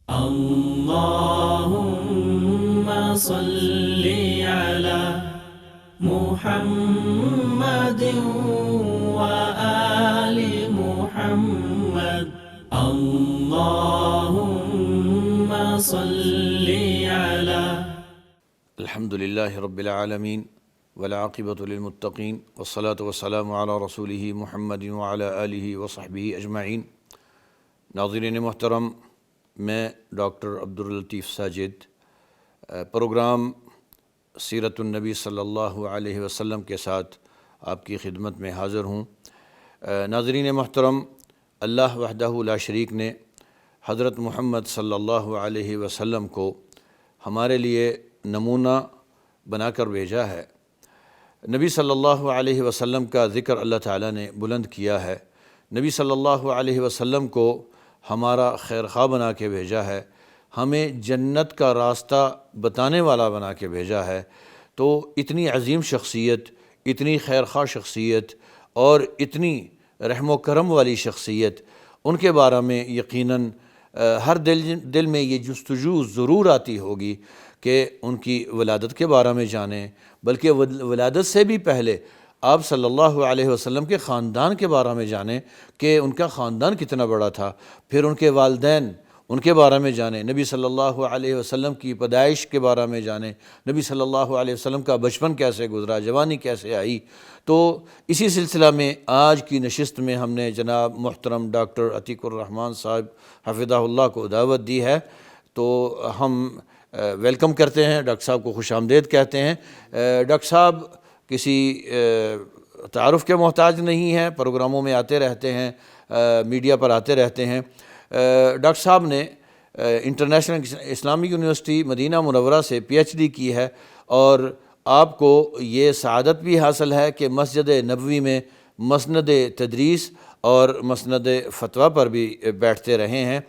اللهم صل على محمد وآل محمد. اللهم صل على. الحمد للہ رب العالمین والعاقبۃ للمتقین والصلاة والسلام علی رسولہ محمد وعلی آلہ وصحبہ اجمعین. ناظرین محترم، میں ڈاکٹر عبداللطیف ساجد پروگرام سیرت النبی صلی اللہ علیہ وسلم کے ساتھ آپ کی خدمت میں حاضر ہوں. ناظرین محترم، اللہ وحدہ لا شریک نے حضرت محمد صلی اللہ علیہ وسلم کو ہمارے لیے نمونہ بنا کر بھیجا ہے. نبی صلی اللہ علیہ وسلم کا ذکر اللہ تعالیٰ نے بلند کیا ہے. نبی صلی اللہ علیہ وسلم کو ہمارا خیر خواہ بنا کے بھیجا ہے، ہمیں جنت کا راستہ بتانے والا بنا کے بھیجا ہے. تو اتنی عظیم شخصیت، اتنی خیر خواہ شخصیت اور اتنی رحم و کرم والی شخصیت، ان کے بارے میں یقیناً ہر دل میں یہ جستجو ضرور آتی ہوگی کہ ان کی ولادت کے بارے میں جانیں، بلکہ ولادت سے بھی پہلے آپ صلی اللہ علیہ وسلم کے خاندان کے بارے میں جانیں کہ ان کا خاندان کتنا بڑا تھا. پھر ان کے والدین، ان کے بارے میں جانیں. نبی صلی اللہ علیہ وسلم کی پیدائش کے بارے میں جانیں. نبی صلی اللہ علیہ وسلم کا بچپن کیسے گزرا، جوانی کیسے آئی. تو اسی سلسلہ میں آج کی نشست میں ہم نے جناب محترم ڈاکٹر عتیق الرحمن صاحب حفظہ اللہ کو دعوت دی ہے. تو ہم ویلکم کرتے ہیں، ڈاکٹر صاحب کو خوش آمدید کہتے ہیں. ڈاکٹر صاحب کسی تعارف کے محتاج نہیں ہیں، پروگراموں میں آتے رہتے ہیں، میڈیا پر آتے رہتے ہیں. ڈاکٹر صاحب نے انٹرنیشنل اسلامی یونیورسٹی مدینہ منورہ سے پی ایچ ڈی کی ہے، اور آپ کو یہ سعادت بھی حاصل ہے کہ مسجد نبوی میں مسند تدریس اور مسند فتویٰ پر بھی بیٹھتے رہے ہیں.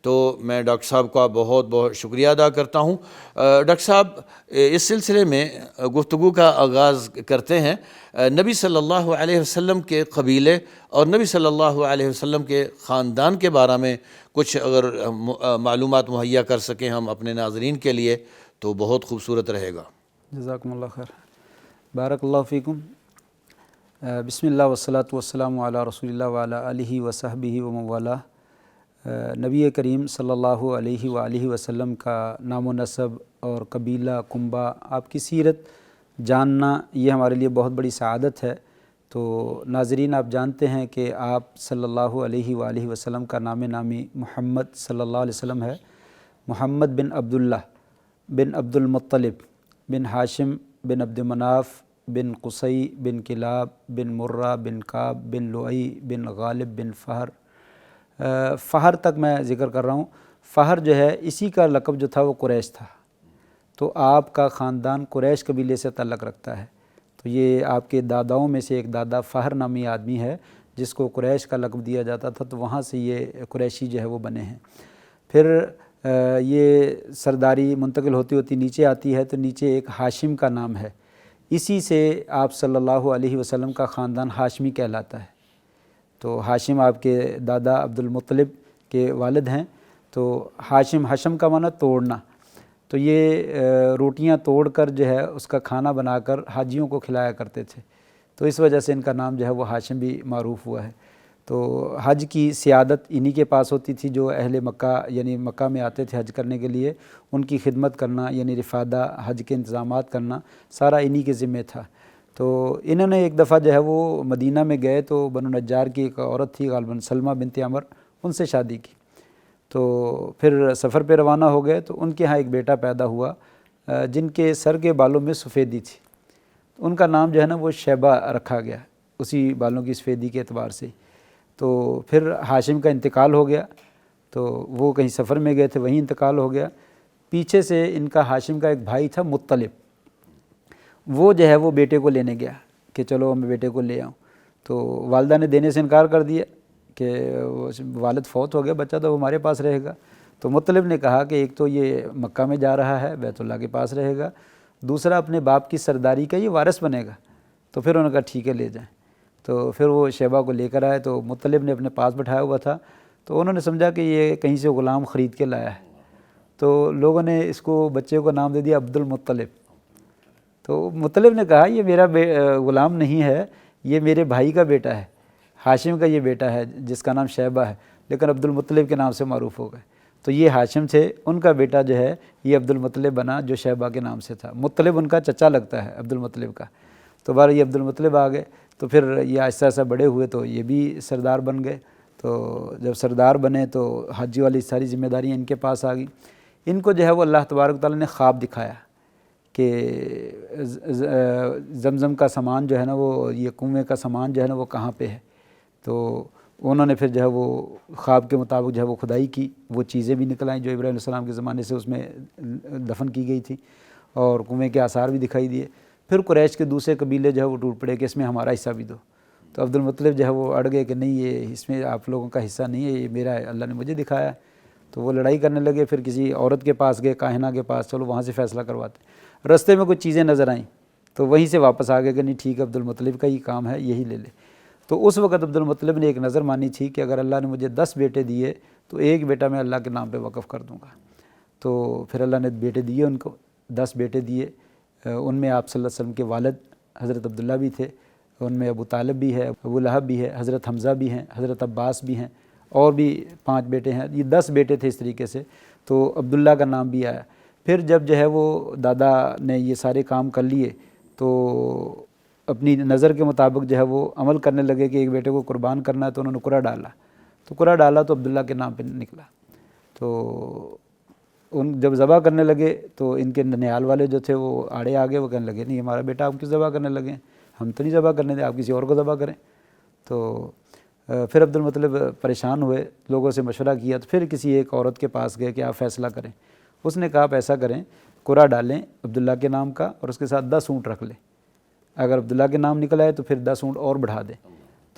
تو میں ڈاکٹر صاحب کا بہت بہت شکریہ ادا کرتا ہوں. ڈاکٹر صاحب، اس سلسلے میں گفتگو کا آغاز کرتے ہیں. نبی صلی اللہ علیہ وسلم کے قبیلے اور نبی صلی اللہ علیہ وسلم کے خاندان کے بارے میں کچھ اگر معلومات مہیا کر سکیں ہم اپنے ناظرین کے لیے تو بہت خوبصورت رہے گا. جزاکم اللہ خیر. بارک اللہ فیکم. بسم اللہ والصلاة والسلام علی رسول اللہ وعلی آلہ وصحبہ ومن والاه. نبی کریم صلی اللہ علیہ وآلہ وسلم کا نام و نسب اور قبیلہ کنبہ، آپ کی سیرت جاننا یہ ہمارے لیے بہت بڑی سعادت ہے. تو ناظرین، آپ جانتے ہیں کہ آپ صلی اللہ علیہ وآلہ وسلم کا نام نامی محمد صلی اللہ علیہ وسلم ہے. محمد بن عبداللہ بن عبد المطلب بن ہاشم بن عبد مناف بن قصی بن کلاب بن مرہ بن کعب بن لؤی بن غالب بن فہر. فہر تک میں ذکر کر رہا ہوں. فہر جو ہے، اسی کا لقب جو تھا وہ قریش تھا. تو آپ کا خاندان قریش قبیلے سے تعلق رکھتا ہے. تو یہ آپ کے داداؤں میں سے ایک دادا فہر نامی آدمی ہے جس کو قریش کا لقب دیا جاتا تھا. تو وہاں سے یہ قریشی جو ہے وہ بنے ہیں. پھر یہ سرداری منتقل ہوتی ہوتی نیچے آتی ہے، تو نیچے ایک ہاشم کا نام ہے. اسی سے آپ صلی اللہ علیہ وسلم کا خاندان ہاشمی کہلاتا ہے. تو ہاشم آپ کے دادا عبد المطلب کے والد ہیں. تو ہاشم کا معنی توڑنا. تو یہ روٹیاں توڑ کر جو ہے اس کا کھانا بنا کر حاجیوں کو کھلایا کرتے تھے. تو اس وجہ سے ان کا نام جو ہے وہ ہاشم بھی معروف ہوا ہے. تو حج کی سیادت انہی کے پاس ہوتی تھی، جو اہل مکہ یعنی مکہ میں آتے تھے حج کرنے کے لیے. ان کی خدمت کرنا یعنی رفادہ، حج کے انتظامات کرنا سارا انہی کے ذمے تھا. تو انہوں نے ایک دفعہ جو ہے وہ مدینہ میں گئے تو بنو نجار کی ایک عورت تھی غالباً سلمہ بنت عمر، ان سے شادی کی. تو پھر سفر پہ روانہ ہو گئے. تو ان کے ہاں ایک بیٹا پیدا ہوا جن کے سر کے بالوں میں سفیدی تھی. ان کا نام جو ہے نا وہ شیبہ رکھا گیا، اسی بالوں کی سفیدی کے اعتبار سے. تو پھر ہاشم کا انتقال ہو گیا. تو وہ کہیں سفر میں گئے تھے، وہیں انتقال ہو گیا. پیچھے سے ان کا ہاشم کا ایک بھائی تھا مطلب، وہ جو ہے وہ بیٹے کو لینے گیا کہ چلو میں بیٹے کو لے آؤں. تو والدہ نے دینے سے انکار کر دیا کہ والد فوت ہو گیا، بچہ تو ہمارے پاس رہے گا. تو مطلب نے کہا کہ ایک تو یہ مکہ میں جا رہا ہے، بیت اللہ کے پاس رہے گا، دوسرا اپنے باپ کی سرداری کا یہ وارث بنے گا. تو پھر انہوں نے کہا ٹھیک ہے لے جائیں. تو پھر وہ شیبہ کو لے کر آئے. تو مطلب نے اپنے پاس بٹھایا ہوا تھا. تو انہوں نے سمجھا کہ یہ کہیں سے غلام خرید کے لایا ہے. تو لوگوں نے اس کو بچے کو نام دے دیا عبد المطلب۔ تو مطلب نے کہا یہ میرا غلام نہیں ہے، یہ میرے بھائی کا بیٹا ہے، ہاشم کا یہ بیٹا ہے جس کا نام شیبہ ہے، لیکن عبد المطلب کے نام سے معروف ہو گئے۔ تو یہ ہاشم تھے، ان کا بیٹا جو ہے یہ عبد المطلب بنا جو شیبہ کے نام سے تھا۔ مطلب ان کا چچا لگتا ہے عبد المطلب کا۔ تو بہرحال یہ عبد المطلب آ گئے، تو پھر یہ آہستہ آہستہ بڑے ہوئے تو یہ بھی سردار بن گئے۔ تو جب سردار بنے تو حج والی ساری ذمہ داریاں ان کے پاس آ گئیں۔ ان کو جو ہے وہ اللہ تبارک و تعالیٰ نے خواب دکھایا کہ زمزم کا سامان جو ہے نا وہ، یہ کنویں کا سامان جو ہے نا وہ کہاں پہ ہے۔ تو انہوں نے پھر جو ہے وہ خواب کے مطابق جو ہے وہ کھدائی کی، وہ چیزیں بھی نکل آئیں جو ابراہیم علیہ السلام کے زمانے سے اس میں دفن کی گئی تھی، اور کنویں کے آثار بھی دکھائی دیے۔ پھر قریش کے دوسرے قبیلے جو ہے وہ ٹوٹ پڑے کہ اس میں ہمارا حصہ بھی دو۔ تو عبد المطلب جو ہے وہ اڑ گئے کہ نہیں، یہ اس میں آپ لوگوں کا حصہ نہیں ہے، یہ میرا ہے، اللہ نے مجھے دکھایا۔ تو وہ لڑائی کرنے لگے، پھر کسی عورت کے پاس گئے، کاہنہ کے پاس، چلو وہاں سے فیصلہ کرواتے۔ رستے میں کچھ چیزیں نظر آئیں تو وہیں سے واپس آ گئے کہ نہیں ٹھیک ہے عبد المطلب کا ہی کام ہے، یہی لے لے۔ تو اس وقت عبد المطلب نے ایک نظر مانی تھی کہ اگر اللہ نے مجھے 10 بیٹے دیے تو ایک بیٹا میں اللہ کے نام پہ وقف کر دوں گا۔ تو پھر اللہ نے بیٹے دیے ان کو، 10 بیٹے دیے۔ ان میں آپ صلی اللہ علیہ وسلم کے والد حضرت عبداللہ بھی تھے، ان میں ابو طالب بھی ہے، ابو لہب بھی ہے، حضرت حمزہ بھی ہیں، حضرت عباس بھی ہیں، اور بھی 5 بیٹے ہیں۔ یہ 10 بیٹے تھے اس طریقے سے، تو عبداللہ کا نام بھی آیا۔ پھر جب جو ہے وہ دادا نے یہ سارے کام کر لیے تو اپنی نظر کے مطابق جو ہے وہ عمل کرنے لگے کہ ایک بیٹے کو قربان کرنا ہے، تو انہوں نے قرعہ ڈالا۔ تو قرعہ ڈالا تو عبداللہ کے نام پہ نکلا۔ تو ان جب ذبح کرنے لگے تو ان کے ننیال والے جو تھے وہ آڑے آگے، وہ کہنے لگے نہیں ہمارا بیٹا آپ کیوں ذبح کرنے لگے، ہم تو نہیں ذبح کرنے دیں، آپ کسی اور کو ذبح کریں۔ تو پھر عبد المطلب پریشان ہوئے، لوگوں سے مشورہ کیا، تو پھر کسی ایک عورت کے پاس گئے کہ آپ فیصلہ کریں۔ اس نے کہا آپ ایسا کریں، قرعہ ڈالیں عبداللہ کے نام کا اور اس کے ساتھ 10 اونٹ رکھ لیں، اگر عبداللہ کے نام نکل آئے تو پھر 10 اونٹ اور بڑھا دیں،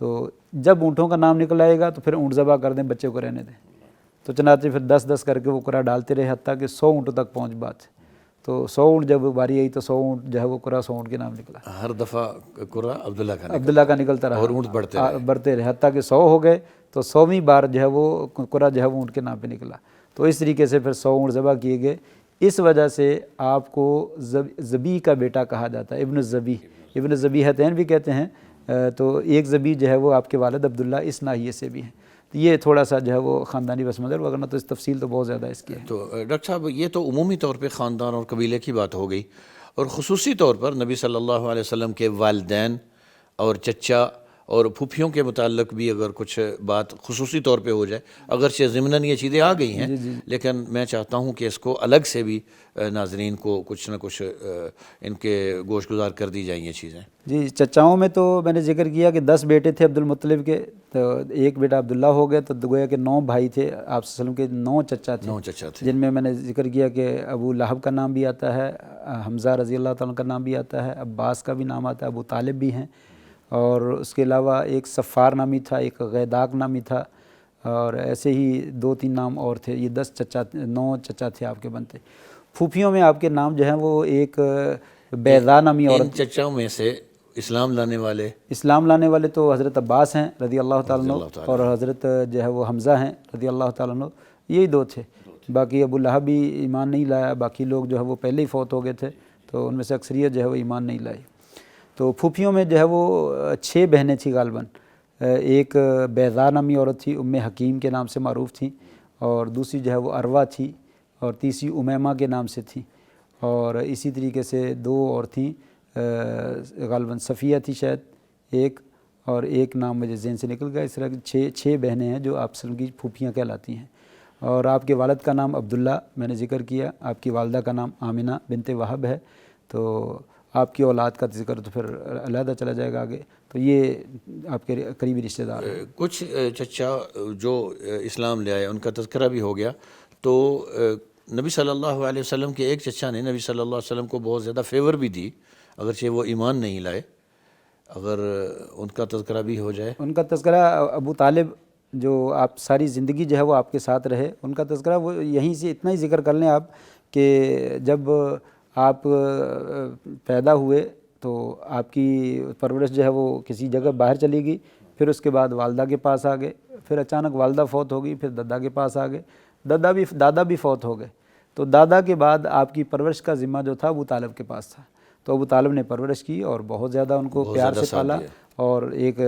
تو جب اونٹوں کا نام نکل آئے گا تو پھر اونٹ ذبح کر دیں، بچے کو رہنے دیں۔ تو چنانچہ پھر 10 کر کے وہ قرعہ ڈالتے رہے حتیٰ کہ 100 اونٹوں تک پہنچ بات۔ تو 100 اونٹ جب باری آئی تو 100 اونٹ جو ہے وہ قرعہ 100 اونٹ کے نام نکلا۔ ہر دفعہ قرعہ عبداللہ کا نکلتا رہا اور اونٹ بڑھتے رہے حتیٰ کہ 100 ہو گئے، تو 100ویں بار جو ہے وہ قرعہ جو ہے وہ اونٹ کے نام پہ نکلا۔ تو اس طریقے سے پھر 100 اونٹ ذبح کیے گئے۔ اس وجہ سے آپ کو ذبیح کا بیٹا کہا جاتا ہے، ابن الذبیح، ابن الذبیحتین بھی کہتے ہیں۔ تو ایک ذبیح جو ہے وہ آپ کے والد عبداللہ اس ناحیے سے بھی ہیں۔ یہ تھوڑا سا جو ہے وہ خاندانی پس منظر، ورنہ تو اس تفصیل تو بہت زیادہ اس کی ہے۔ تو ڈاکٹر صاحب یہ تو عمومی طور پہ خاندان اور قبیلے کی بات ہو گئی، اور خصوصی طور پر نبی صلی اللہ علیہ وسلم کے والدین اور چچا اور پھوپھیوں کے متعلق بھی اگر کچھ بات خصوصی طور پہ ہو جائے، اگرچہ ضمناً یہ چیزیں آ گئی ہیں لیکن میں چاہتا ہوں کہ اس کو الگ سے بھی ناظرین کو کچھ نہ کچھ ان کے گوش گزار کر دی جائیں یہ چیزیں۔ جی، چچاؤں میں تو میں نے ذکر کیا کہ 10 بیٹے تھے عبد المطلب کے، تو ایک بیٹا عبداللہ ہو گیا، تو گویا کہ 9 بھائی تھے۔ آپ صلی اللہ علیہ وسلم کے 9 چچا تھے، جن میں نے ذکر کیا کہ ابو لہب کا نام بھی آتا ہے، حمزہ رضی اللہ تعالیٰ کا نام بھی آتا ہے، عباس کا بھی نام آتا ہے، ابو طالب بھی ہیں، اور اس کے علاوہ ایک صفار نامی تھا، ایک غیداق نامی تھا، اور ایسے ہی 2-3 نام اور تھے۔ یہ 9 چچا تھے آپ کے بنتے۔ پھوپھیوں میں آپ کے نام جو ہیں وہ ایک بیضا نامی عورت۔ ان چچاؤں میں سے اسلام لانے والے تو حضرت عباس ہیں رضی اللہ تعالیٰ عنہ، اور حضرت جو ہے وہ حمزہ ہیں رضی اللہ تعالیٰ عنہ، یہی 2 تھے۔ باقی ابو لہب بھی ایمان نہیں لایا، باقی لوگ جو ہے وہ پہلے ہی فوت ہو گئے تھے، تو ان میں سے اکثریت جو ہے وہ ایمان نہیں لائی۔ تو پھوپھیوں میں جو ہے وہ 6 بہنیں تھیں غالباً۔ ایک بیضا نامی عورت تھی، ام حکیم کے نام سے معروف تھیں، اور دوسری جو ہے وہ عروہ تھی، اور تیسری امیمہ کے نام سے تھی، اور اسی طریقے سے 2 اور تھیں، غالباً صفیہ تھی شاید ایک، اور ایک نام مجھے ذہن سے نکل گیا۔ اس طرح کی 6 بہنیں ہیں جو آپ سلم کی پھوپھیاں کہلاتی ہیں۔ اور آپ کے والد کا نام عبداللہ میں نے ذکر کیا، آپ کی والدہ کا نام آمنہ بنت وہب ہے۔ تو آپ کی اولاد کا ذکر تو پھر علیحدہ چلا جائے گا آگے۔ تو یہ آپ کے قریبی رشتہ دار ہیں۔ کچھ چچا جو اسلام لے آئے ان کا تذکرہ بھی ہو گیا، تو نبی صلی اللہ علیہ وسلم کے ایک چچا نے نبی صلی اللہ علیہ وسلم کو بہت زیادہ فیور بھی دی، اگرچہ وہ ایمان نہیں لائے، اگر ان کا تذکرہ بھی ہو جائے۔ ان کا تذکرہ ابو طالب جو آپ ساری زندگی جو ہے وہ آپ کے ساتھ رہے، ان کا تذکرہ وہ یہیں سے اتنا ہی ذکر کر لیں آپ کہ جب آپ پیدا ہوئے تو آپ کی پرورش جو ہے وہ کسی جگہ باہر چلی گئی، پھر اس کے بعد والدہ کے پاس آ گئے، پھر اچانک والدہ فوت ہو گئی، پھر دادا کے پاس آ گئے، دادا بھی فوت ہو گئے، تو دادا کے بعد آپ کی پرورش کا ذمہ جو تھا ابو طالب کے پاس تھا، تو ابو طالب نے پرورش کی اور بہت زیادہ ان کو پیار سے پالا، اور ایک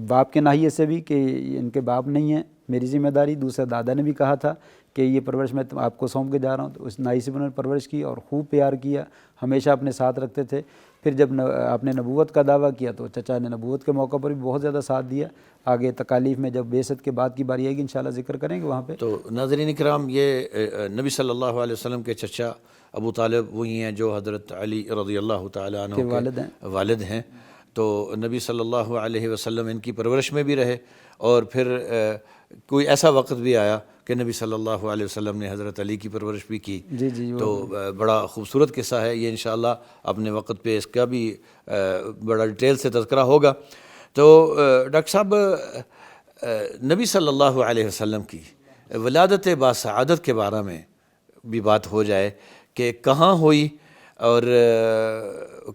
باپ کے ناحیے سے بھی کہ ان کے باپ نہیں ہیں، میری ذمہ داری، دوسرا دادا نے بھی کہا تھا کہ یہ پرورش میں آپ کو سونپ کے جا رہا ہوں، تو اس ناحیے سے بھی انہوں نے پرورش کی اور خوب پیار کیا، ہمیشہ اپنے ساتھ رکھتے تھے۔ پھر جب آپ نے نبوت کا دعویٰ کیا تو چچا نے نبوت کے موقع پر بھی بہت زیادہ ساتھ دیا۔ آگے تکالیف میں جب بعثت کے بعد کی باری آئے گی انشاءاللہ ذکر کریں گے وہاں پہ۔ تو ناظرین اکرام، یہ نبی صلی اللہ علیہ وسلم کے چچا ابو طالب وہی ہیں جو حضرت علی رضی اللہ تعالیٰ عنہ کے والد ہیں۔ تو نبی صلی اللہ علیہ وسلم ان کی پرورش میں بھی رہے، اور پھر کوئی ایسا وقت بھی آیا کہ نبی صلی اللہ علیہ وسلم نے حضرت علی کی پرورش بھی کی۔ تو بڑا خوبصورت قصہ ہے یہ، انشاءاللہ اپنے وقت پہ اس کا بھی بڑا ڈیٹیل سے تذکرہ ہوگا۔ تو ڈاکٹر صاحب، نبی صلی اللہ علیہ وسلم کی ولادت باسعادت کے بارے میں بھی بات ہو جائے کہ کہاں ہوئی، اور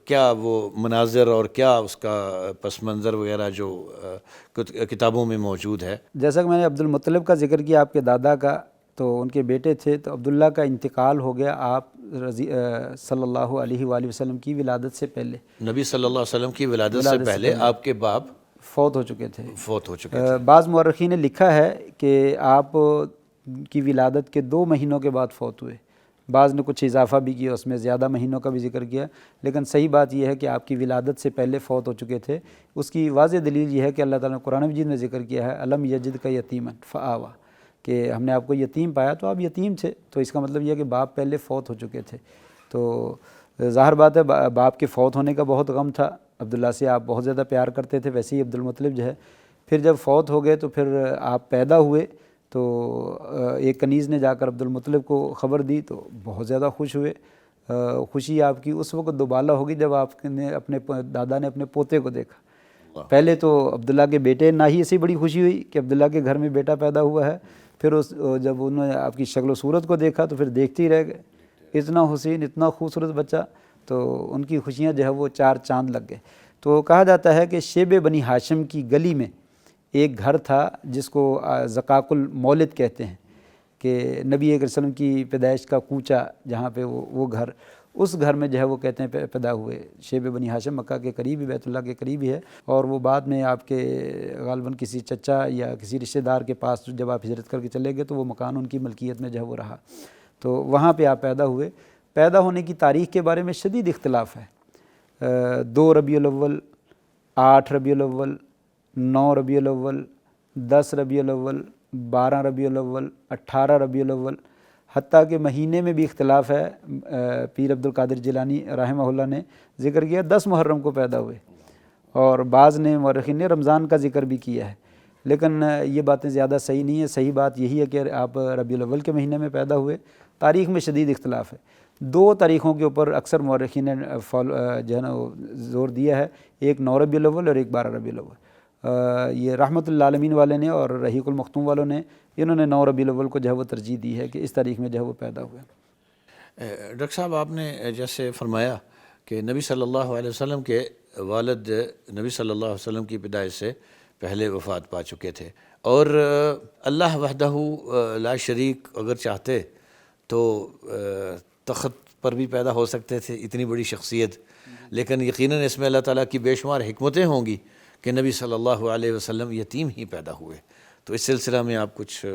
کیا وہ مناظر اور کیا اس کا پس منظر وغیرہ جو کتابوں میں موجود ہے۔ جیسا کہ میں نے عبد المطلب کا ذکر کیا، آپ کے دادا کا، تو ان کے بیٹے تھے، تو عبداللہ کا انتقال ہو گیا آپ صلی اللہ علیہ وآلہ وسلم کی ولادت سے پہلے۔ نبی صلی اللہ علیہ وسلم کی ولادت سے پہلے آپ کے باپ فوت ہو چکے تھے۔ بعض مورخین نے لکھا ہے کہ آپ کی ولادت کے 2 مہینوں کے بعد فوت ہوئے، بعض نے کچھ اضافہ بھی کیا، اس میں زیادہ مہینوں کا بھی ذکر کیا، لیکن صحیح بات یہ ہے کہ آپ کی ولادت سے پہلے فوت ہو چکے تھے۔ اس کی واضح دلیل یہ ہے کہ اللہ تعالیٰ نے قرآن مجید میں ذکر کیا ہے، الم یجد کا یتیما فآوا، کہ ہم نے آپ کو یتیم پایا تو آپ یتیم تھے، تو اس کا مطلب یہ ہے کہ باپ پہلے فوت ہو چکے تھے۔ تو ظاہر بات ہے باپ کے فوت ہونے کا بہت غم تھا، عبداللہ سے آپ بہت زیادہ پیار کرتے تھے، ویسے ہی عبد المطلب جو ہے۔ پھر جب فوت ہو گئے تو پھر آپ پیدا ہوئے، تو ایک کنیز نے جا کر عبد المطلب کو خبر دی تو بہت زیادہ خوش ہوئے۔ خوشی آپ کی اس وقت دوبالا ہوگی جب آپ نے اپنے دادا نے اپنے پوتے کو دیکھا۔ پہلے تو عبداللہ کے بیٹے ناحیے سے بڑی خوشی ہوئی کہ عبداللہ کے گھر میں بیٹا پیدا ہوا ہے، پھر جب انہوں نے آپ کی شکل و صورت کو دیکھا تو پھر دیکھتے ہی رہ گئے، اتنا حسین، اتنا خوبصورت بچہ، تو ان کی خوشیاں جو ہے وہ 4 چاند لگ گئے۔ تو کہا جاتا ہے کہ شیب بنی ہاشم کی گلی میں ایک گھر تھا جس کو زقاق المولد کہتے ہیں، کہ نبی علیہ وسلم کی پیدائش کا کوچہ جہاں پہ وہ گھر، اس گھر میں جو ہے وہ کہتے ہیں پیدا ہوئے۔ شیب بنی ہاشم مکہ کے قریب ہی، بیت اللہ کے قریب ہی ہے، اور وہ بعد میں آپ کے غالباً کسی چچا یا کسی رشتہ دار کے پاس جب آپ ہجرت کر کے چلے گئے تو وہ مکان ان کی ملکیت میں جو ہے وہ رہا، تو وہاں پہ آپ پیدا ہوئے۔ پیدا ہونے کی تاریخ کے بارے میں شدید اختلاف ہے، 2 ربیع الاول، 8 ربیع الاول، 9 ربیع الاول، 10 ربیع الاول، 12 ربیع الاول، 18 ربیع الاول، حتیٰ کہ مہینے میں بھی اختلاف ہے۔ پیر عبد القادر جیلانی رحمہ اللہ نے ذکر کیا 10 محرم کو پیدا ہوئے، اور بعض نے مورخین نے رمضان کا ذکر بھی کیا ہے، لیکن یہ باتیں زیادہ صحیح نہیں ہیں۔ صحیح بات یہی ہے کہ آپ ربیع الاول کے مہینے میں پیدا ہوئے۔ تاریخ میں شدید اختلاف ہے، 2 تاریخوں کے اوپر اکثر مورخین نے جو ہے نا زور دیا ہے، ایک 9 ربیع الاول اور ایک 12 ربیع الاول۔ یہ رحمۃ اللہ عالمین والے نے اور رحیق المختوم والوں نے، انہوں نے 9 ربیع الاول کو جو ہے وہ ترجیح دی ہے کہ اس تاریخ میں جو ہے وہ پیدا ہوئے۔ ڈاکٹر صاحب، آپ نے جیسے فرمایا کہ نبی صلی اللہ علیہ وسلم کے والد نبی صلی اللہ علیہ وسلم کی پیدائش سے پہلے وفات پا چکے تھے، اور اللہ وحدہ لا شریک اگر چاہتے تو تخت پر بھی پیدا ہو سکتے تھے، اتنی بڑی شخصیت، لیکن یقیناً اس میں اللہ تعالیٰ کی بے شمار حکمتیں ہوں گی کہ نبی صلی اللہ علیہ وسلم یتیم ہی پیدا ہوئے۔ تو اس سلسلہ میں آپ کچھ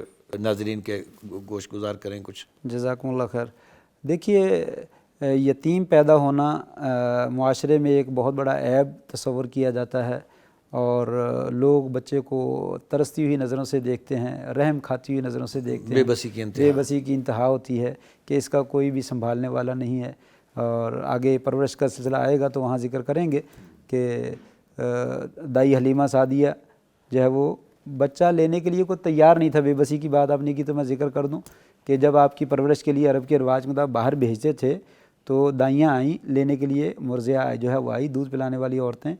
ناظرین کے گوش گزار کریں کچھ۔ جزاکم اللہ خیر۔ دیکھیے، یتیم پیدا ہونا معاشرے میں ایک بہت بڑا عیب تصور کیا جاتا ہے، اور لوگ بچے کو ترستی ہوئی نظروں سے دیکھتے ہیں، رحم کھاتی ہوئی نظروں سے دیکھتے ہیں، بے بسی کی انتہا ہوتی ہے کہ اس کا کوئی بھی سنبھالنے والا نہیں ہے۔ اور آگے پرورش کا سلسلہ آئے گا تو وہاں ذکر کریں گے کہ دائی حلیمہ سعدیہ جو ہے وہ بچہ لینے کے لیے کوئی تیار نہیں تھا۔ بے بسی کی بات آپ نے کی تو میں ذکر کر دوں کہ جب آپ کی پرورش کے لیے عرب کے رواج مطابق باہر بھیجتے تھے تو دائیاں آئیں لینے کے لیے، مرضعہ جو ہے وہ آئی، دودھ پلانے والی عورتیں،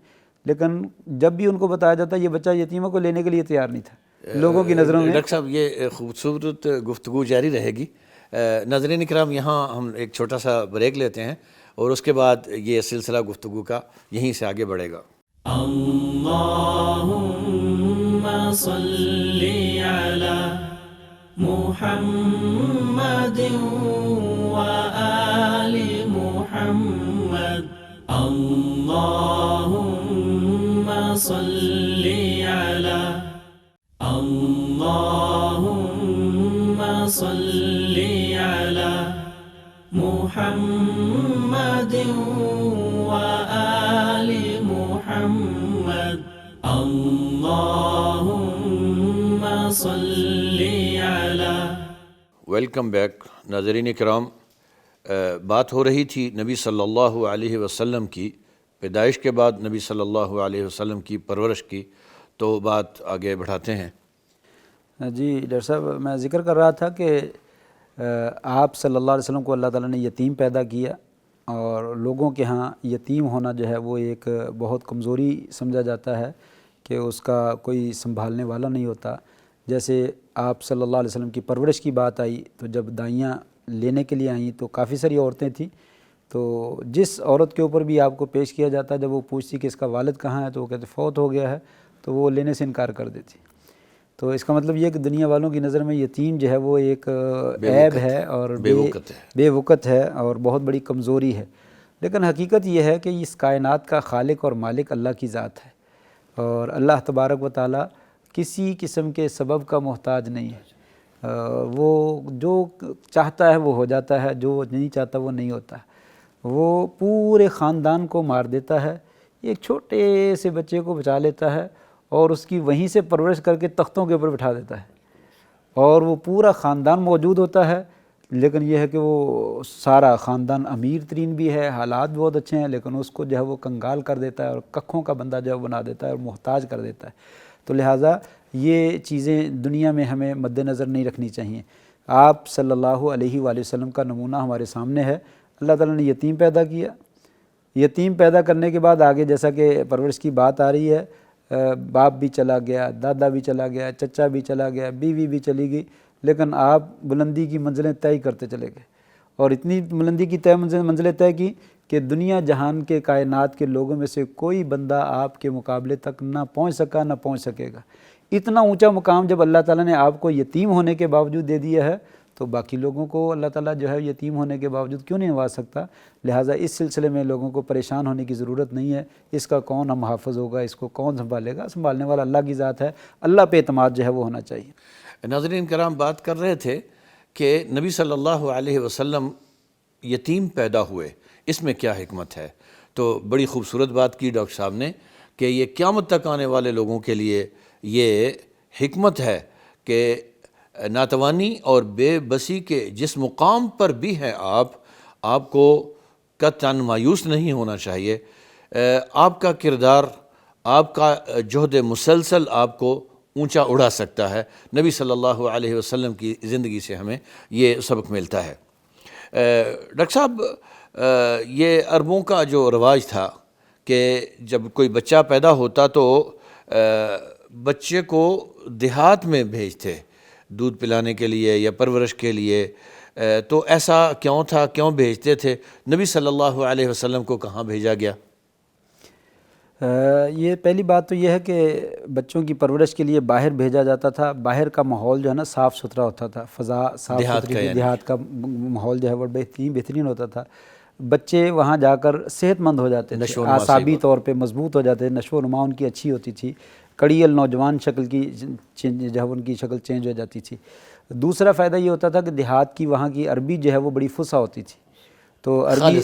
لیکن جب بھی ان کو بتایا جاتا یہ بچہ یتیمہ کو لینے کے لیے تیار نہیں تھا لوگوں کی نظروں میں۔ ڈاکٹر صاحب، یہ خوبصورت گفتگو جاری رہے گی۔ ناظرین اکرام، یہاں ہم ایک چھوٹا سا بریک لیتے ہیں، اور اس کے بعد یہ سلسلہ گفتگو کا یہیں سے آگے بڑھے گا۔ اللہم صلی علی محمد محمد وآل محمد اللهم صل على اللهم صل على محمد وآل محمد اللهم صل على. ویلکم بیک ناظرین کرام. بات ہو رہی تھی نبی صلی اللہ علیہ وسلم کی پیدائش کے بعد نبی صلی اللہ علیہ وسلم کی پرورش کی، تو بات آگے بڑھاتے ہیں. جی ڈاکٹر صاحب، میں ذکر کر رہا تھا کہ آپ صلی اللہ علیہ وسلم کو اللہ تعالیٰ نے یتیم پیدا کیا، اور لوگوں کے ہاں یتیم ہونا جو ہے وہ ایک بہت کمزوری سمجھا جاتا ہے کہ اس کا کوئی سنبھالنے والا نہیں ہوتا. جیسے آپ صلی اللہ علیہ وسلم کی پرورش کی بات آئی تو جب دائیاں لینے کے لیے آئیں تو کافی ساری عورتیں تھیں، تو جس عورت کے اوپر بھی آپ کو پیش کیا جاتا جب وہ پوچھتی کہ اس کا والد کہاں ہے تو وہ کہتے فوت ہو گیا ہے، تو وہ لینے سے انکار کر دیتی. تو اس کا مطلب یہ کہ دنیا والوں کی نظر میں یتیم جو ہے وہ ایک عیب ہے اور بے وقت ہے اور بہت بڑی کمزوری ہے. لیکن حقیقت یہ ہے کہ اس کائنات کا خالق اور مالک اللہ کی ذات ہے، اور اللہ تبارک و تعالی کسی قسم کے سبب کا محتاج نہیں ہے. وہ جو چاہتا ہے وہ ہو جاتا ہے، جو نہیں چاہتا وہ نہیں ہوتا. وہ پورے خاندان کو مار دیتا ہے، ایک چھوٹے سے بچے کو بچا لیتا ہے اور اس کی وہیں سے پرورش کر کے تختوں کے اوپر بٹھا دیتا ہے، اور وہ پورا خاندان موجود ہوتا ہے. لیکن یہ ہے کہ وہ سارا خاندان امیر ترین بھی ہے، حالات بہت اچھے ہیں، لیکن اس کو جو ہے وہ کنگال کر دیتا ہے اور ککھوں کا بندہ جو ہے بنا دیتا ہے اور محتاج کر دیتا ہے. تو لہٰذا یہ چیزیں دنیا میں ہمیں مد نظر نہیں رکھنی چاہیے. آپ صلی اللہ علیہ وآلہ وسلم کا نمونہ ہمارے سامنے ہے. اللہ تعالیٰ نے یتیم پیدا کیا، یتیم پیدا کرنے کے بعد آگے جیسا کہ پرورش کی بات آ رہی ہے، باپ بھی چلا گیا، دادا بھی چلا گیا، چچا بھی چلا گیا، بیوی بھی چلی گئی، لیکن آپ بلندی کی منزلیں طے کرتے چلے گئے، اور اتنی بلندی کی منزلیں طے کی کہ دنیا جہان کے کائنات کے لوگوں میں سے کوئی بندہ آپ کے مقابلے تک نہ پہنچ سکا نہ پہنچ سکے گا. اتنا اونچا مقام جب اللہ تعالیٰ نے آپ کو یتیم ہونے کے باوجود دے دیا ہے تو باقی لوگوں کو اللہ تعالیٰ جو ہے یتیم ہونے کے باوجود کیوں نہیں نواز سکتا. لہٰذا اس سلسلے میں لوگوں کو پریشان ہونے کی ضرورت نہیں ہے. اس کا کون ہم محافظ ہوگا، اس کو کون سنبھالے گا؟ سنبھالنے والا اللہ کی ذات ہے. اللہ پہ اعتماد جو ہے وہ ہونا چاہیے. ناظرین کرام، بات کر رہے تھے کہ نبی صلی اللہ علیہ وسلم یتیم پیدا ہوئے، اس میں کیا حکمت ہے؟ تو بڑی خوبصورت بات کی ڈاکٹر صاحب نے کہ یہ قیامت تک آنے والے لوگوں کے لیے یہ حکمت ہے کہ ناتوانی اور بے بسی کے جس مقام پر بھی ہیں آپ کو قطعاً مایوس نہیں ہونا چاہیے. آپ کا کردار، آپ کا جہد مسلسل آپ کو اونچا اڑا سکتا ہے. نبی صلی اللہ علیہ وسلم کی زندگی سے ہمیں یہ سبق ملتا ہے. ڈاکٹر صاحب، یہ عربوں کا جو رواج تھا کہ جب کوئی بچہ پیدا ہوتا تو بچے کو دیہات میں بھیجتے دودھ پلانے کے لیے یا پرورش کے لیے. تو ایسا کیوں تھا؟ کیوں بھیجتے تھے؟ نبی صلی اللہ علیہ وسلم کو کہاں بھیجا گیا؟ یہ پہلی بات تو یہ ہے کہ بچوں کی پرورش کے لیے باہر بھیجا جاتا تھا. باہر کا ماحول جو ہے نا صاف ستھرا ہوتا تھا، فضا صاف ستھری، دیہات کا ماحول جو ہے وہ بہترین ہوتا تھا. بچے وہاں جا کر صحت مند ہو جاتے تھے، اعصابی طور پہ مضبوط ہو جاتے تھے، نشو و نما ان کی اچھی ہوتی تھی، کڑیل نوجوان شکل کی جو ہے ان کی شکل چینج ہو جاتی تھی. دوسرا فائدہ یہ ہوتا تھا کہ دیہات کی وہاں کی عربی جو ہے وہ بڑی فصیح ہوتی تھی، تو عربی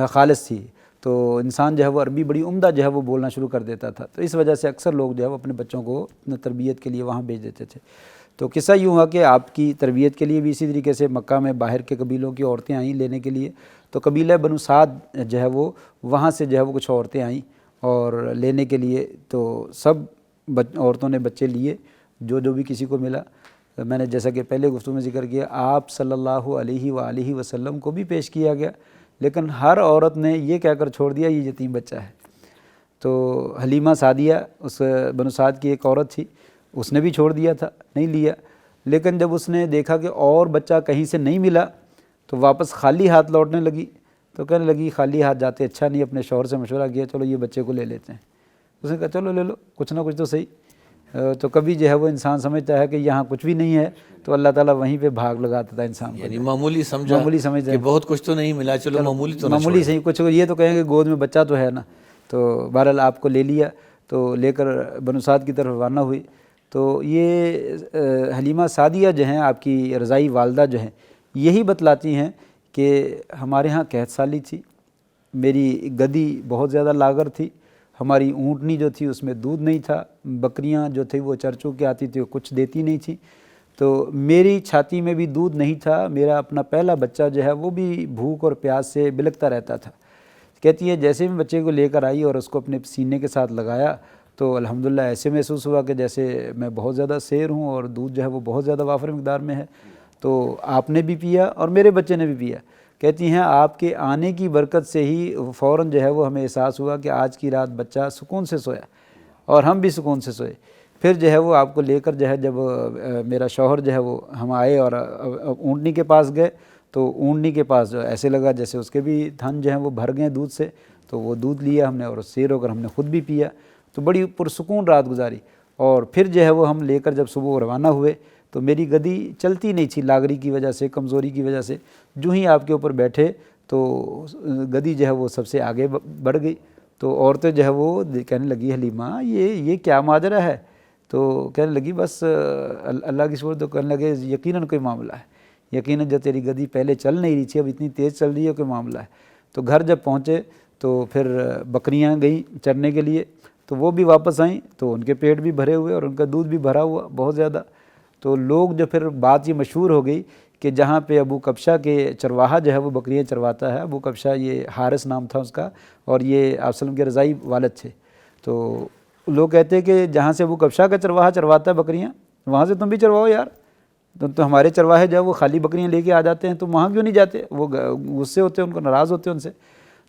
خالص تھی، تو انسان جو ہے وہ عربی بڑی عمدہ جو ہے وہ بولنا شروع کر دیتا تھا. تو اس وجہ سے اکثر لوگ جو ہے وہ اپنے بچوں کو تربیت کے لیے وہاں بھیج دیتے تھے. تو قصہ یوں ہوا کہ آپ کی تربیت کے لیے بھی اسی طریقے سے مکہ میں باہر کے قبیلوں کی عورتیں آئیں لینے کے لیے. تو قبیلہ بنو سعد جو ہے وہ وہاں سے جو ہے وہ کچھ عورتیں آئیں اور لینے کے لیے. تو سب عورتوں نے بچے لیے جو بھی کسی کو ملا. میں نے جیسا کہ پہلے گفتگو میں ذکر کیا، آپ صلی اللہ علیہ وآلہ وسلم کو بھی پیش کیا گیا، لیکن ہر عورت نے یہ کہہ کر چھوڑ دیا یہ یتیم بچہ ہے. تو حلیمہ سعدیہ اس بنو سعد کی ایک عورت تھی، اس نے بھی چھوڑ دیا تھا، نہیں لیا. لیکن جب اس نے دیکھا کہ اور بچہ کہیں سے نہیں ملا تو واپس خالی ہاتھ لوٹنے لگی. تو کہنے لگی خالی ہاتھ جاتے اچھا نہیں. اپنے شوہر سے مشورہ کیا، چلو یہ بچے کو لے لیتے ہیں. اس نے کہا چلو لے لو، کچھ نہ کچھ تو صحیح. تو کبھی جو ہے وہ انسان سمجھتا ہے کہ یہاں کچھ بھی نہیں ہے تو اللہ تعالیٰ وہیں پہ بھاگ لگاتا تھا انسان کو، یعنی معمولی سمجھا معمولی سمجھتا کہ ہے بہت کچھ تو نہیں ملا، چلو معمولی تو نہ معمولی صحیح کچھ، یہ تو کہیں گے گود میں بچہ تو ہے نا، تو بہرحال آپ کو لے لیا، تو لے کر بنو سعد کی طرف روانہ ہوئی۔ تو یہ حلیمہ سعدیہ جو ہیں آپ کی رضائی والدہ جو ہیں، یہی بتلاتی ہیں کہ ہمارے ہاں قحط سالی تھی، میری گدی بہت زیادہ لاغر تھی، ہماری اونٹنی جو تھی اس میں دودھ نہیں تھا، بکریاں جو تھی وہ چر چو کے آتی تھی، وہ کچھ دیتی نہیں تھی، تو میری چھاتی میں بھی دودھ نہیں تھا، میرا اپنا پہلا بچہ جو ہے وہ بھی بھوک اور پیاس سے بلکتا رہتا تھا۔ کہتی ہے جیسے میں بچے کو لے کر آئی اور اس کو اپنے سینے کے ساتھ لگایا تو الحمدللہ ایسے محسوس ہوا کہ جیسے میں بہت زیادہ سیر ہوں اور دودھ جو ہے وہ بہت زیادہ وافر مقدار میں ہے۔ تو آپ نے بھی پیا اور میرے بچے نے بھی پیا۔ کہتی ہیں آپ کے آنے کی برکت سے ہی فوراً جو ہے وہ ہمیں احساس ہوا کہ آج کی رات بچہ سکون سے سویا اور ہم بھی سکون سے سوئے۔ پھر جو ہے وہ آپ کو لے کر جو ہے جب میرا شوہر جو ہے وہ ہم آئے اور اونٹنی کے پاس گئے تو اونٹنی کے پاس جو ایسے لگا جیسے اس کے بھی تھن جو ہیں وہ بھر گئے دودھ سے، تو وہ دودھ لیا ہم نے اور سیر ہو کر ہم نے خود بھی پیا، تو بڑی پرسکون رات گزاری۔ اور پھر جو ہے وہ ہم لے کر جب صبح روانہ ہوئے تو میری گدی چلتی نہیں تھی لاغری کی وجہ سے، کمزوری کی وجہ سے، جو ہی آپ کے اوپر بیٹھے تو گدی جو ہے وہ سب سے آگے بڑھ گئی۔ تو عورتیں جو ہے وہ کہنے لگی حلیمہ یہ کیا ماجرا ہے؟ تو کہنے لگی بس اللہ کی صورت، تو کہنے لگے یقیناً کوئی معاملہ ہے، یقیناً جو تیری گدی پہلے چل نہیں رہی تھی اب اتنی تیز چل رہی ہے، کوئی معاملہ ہے۔ تو گھر جب پہنچے تو پھر بکریاں گئیں چرنے کے لیے، تو وہ بھی واپس آئیں تو ان کے پیٹ بھی بھرے ہوئے اور ان کا دودھ بھی بھرا ہوا بہت زیادہ۔ تو لوگ جو پھر بات یہ مشہور ہو گئی کہ جہاں پہ ابو کبشہ کے چرواہا جو ہے وہ بکریاں چرواتا ہے، ابو کبشہ یہ حارث نام تھا اس کا، اور یہ آپ وسلم کے رضائی والد تھے، تو لوگ کہتے ہیں کہ جہاں سے ابو کبشہ کا چرواہا چرواتا ہے بکریاں وہاں سے تم بھی چرواؤ یار، تو ہمارے چرواہے جو ہے وہ خالی بکریاں لے کے آ جاتے ہیں، تم وہاں کیوں نہیں جاتے؟ وہ غصے ہوتے ہیں، ان کو ناراض ہوتے ہیں ان سے۔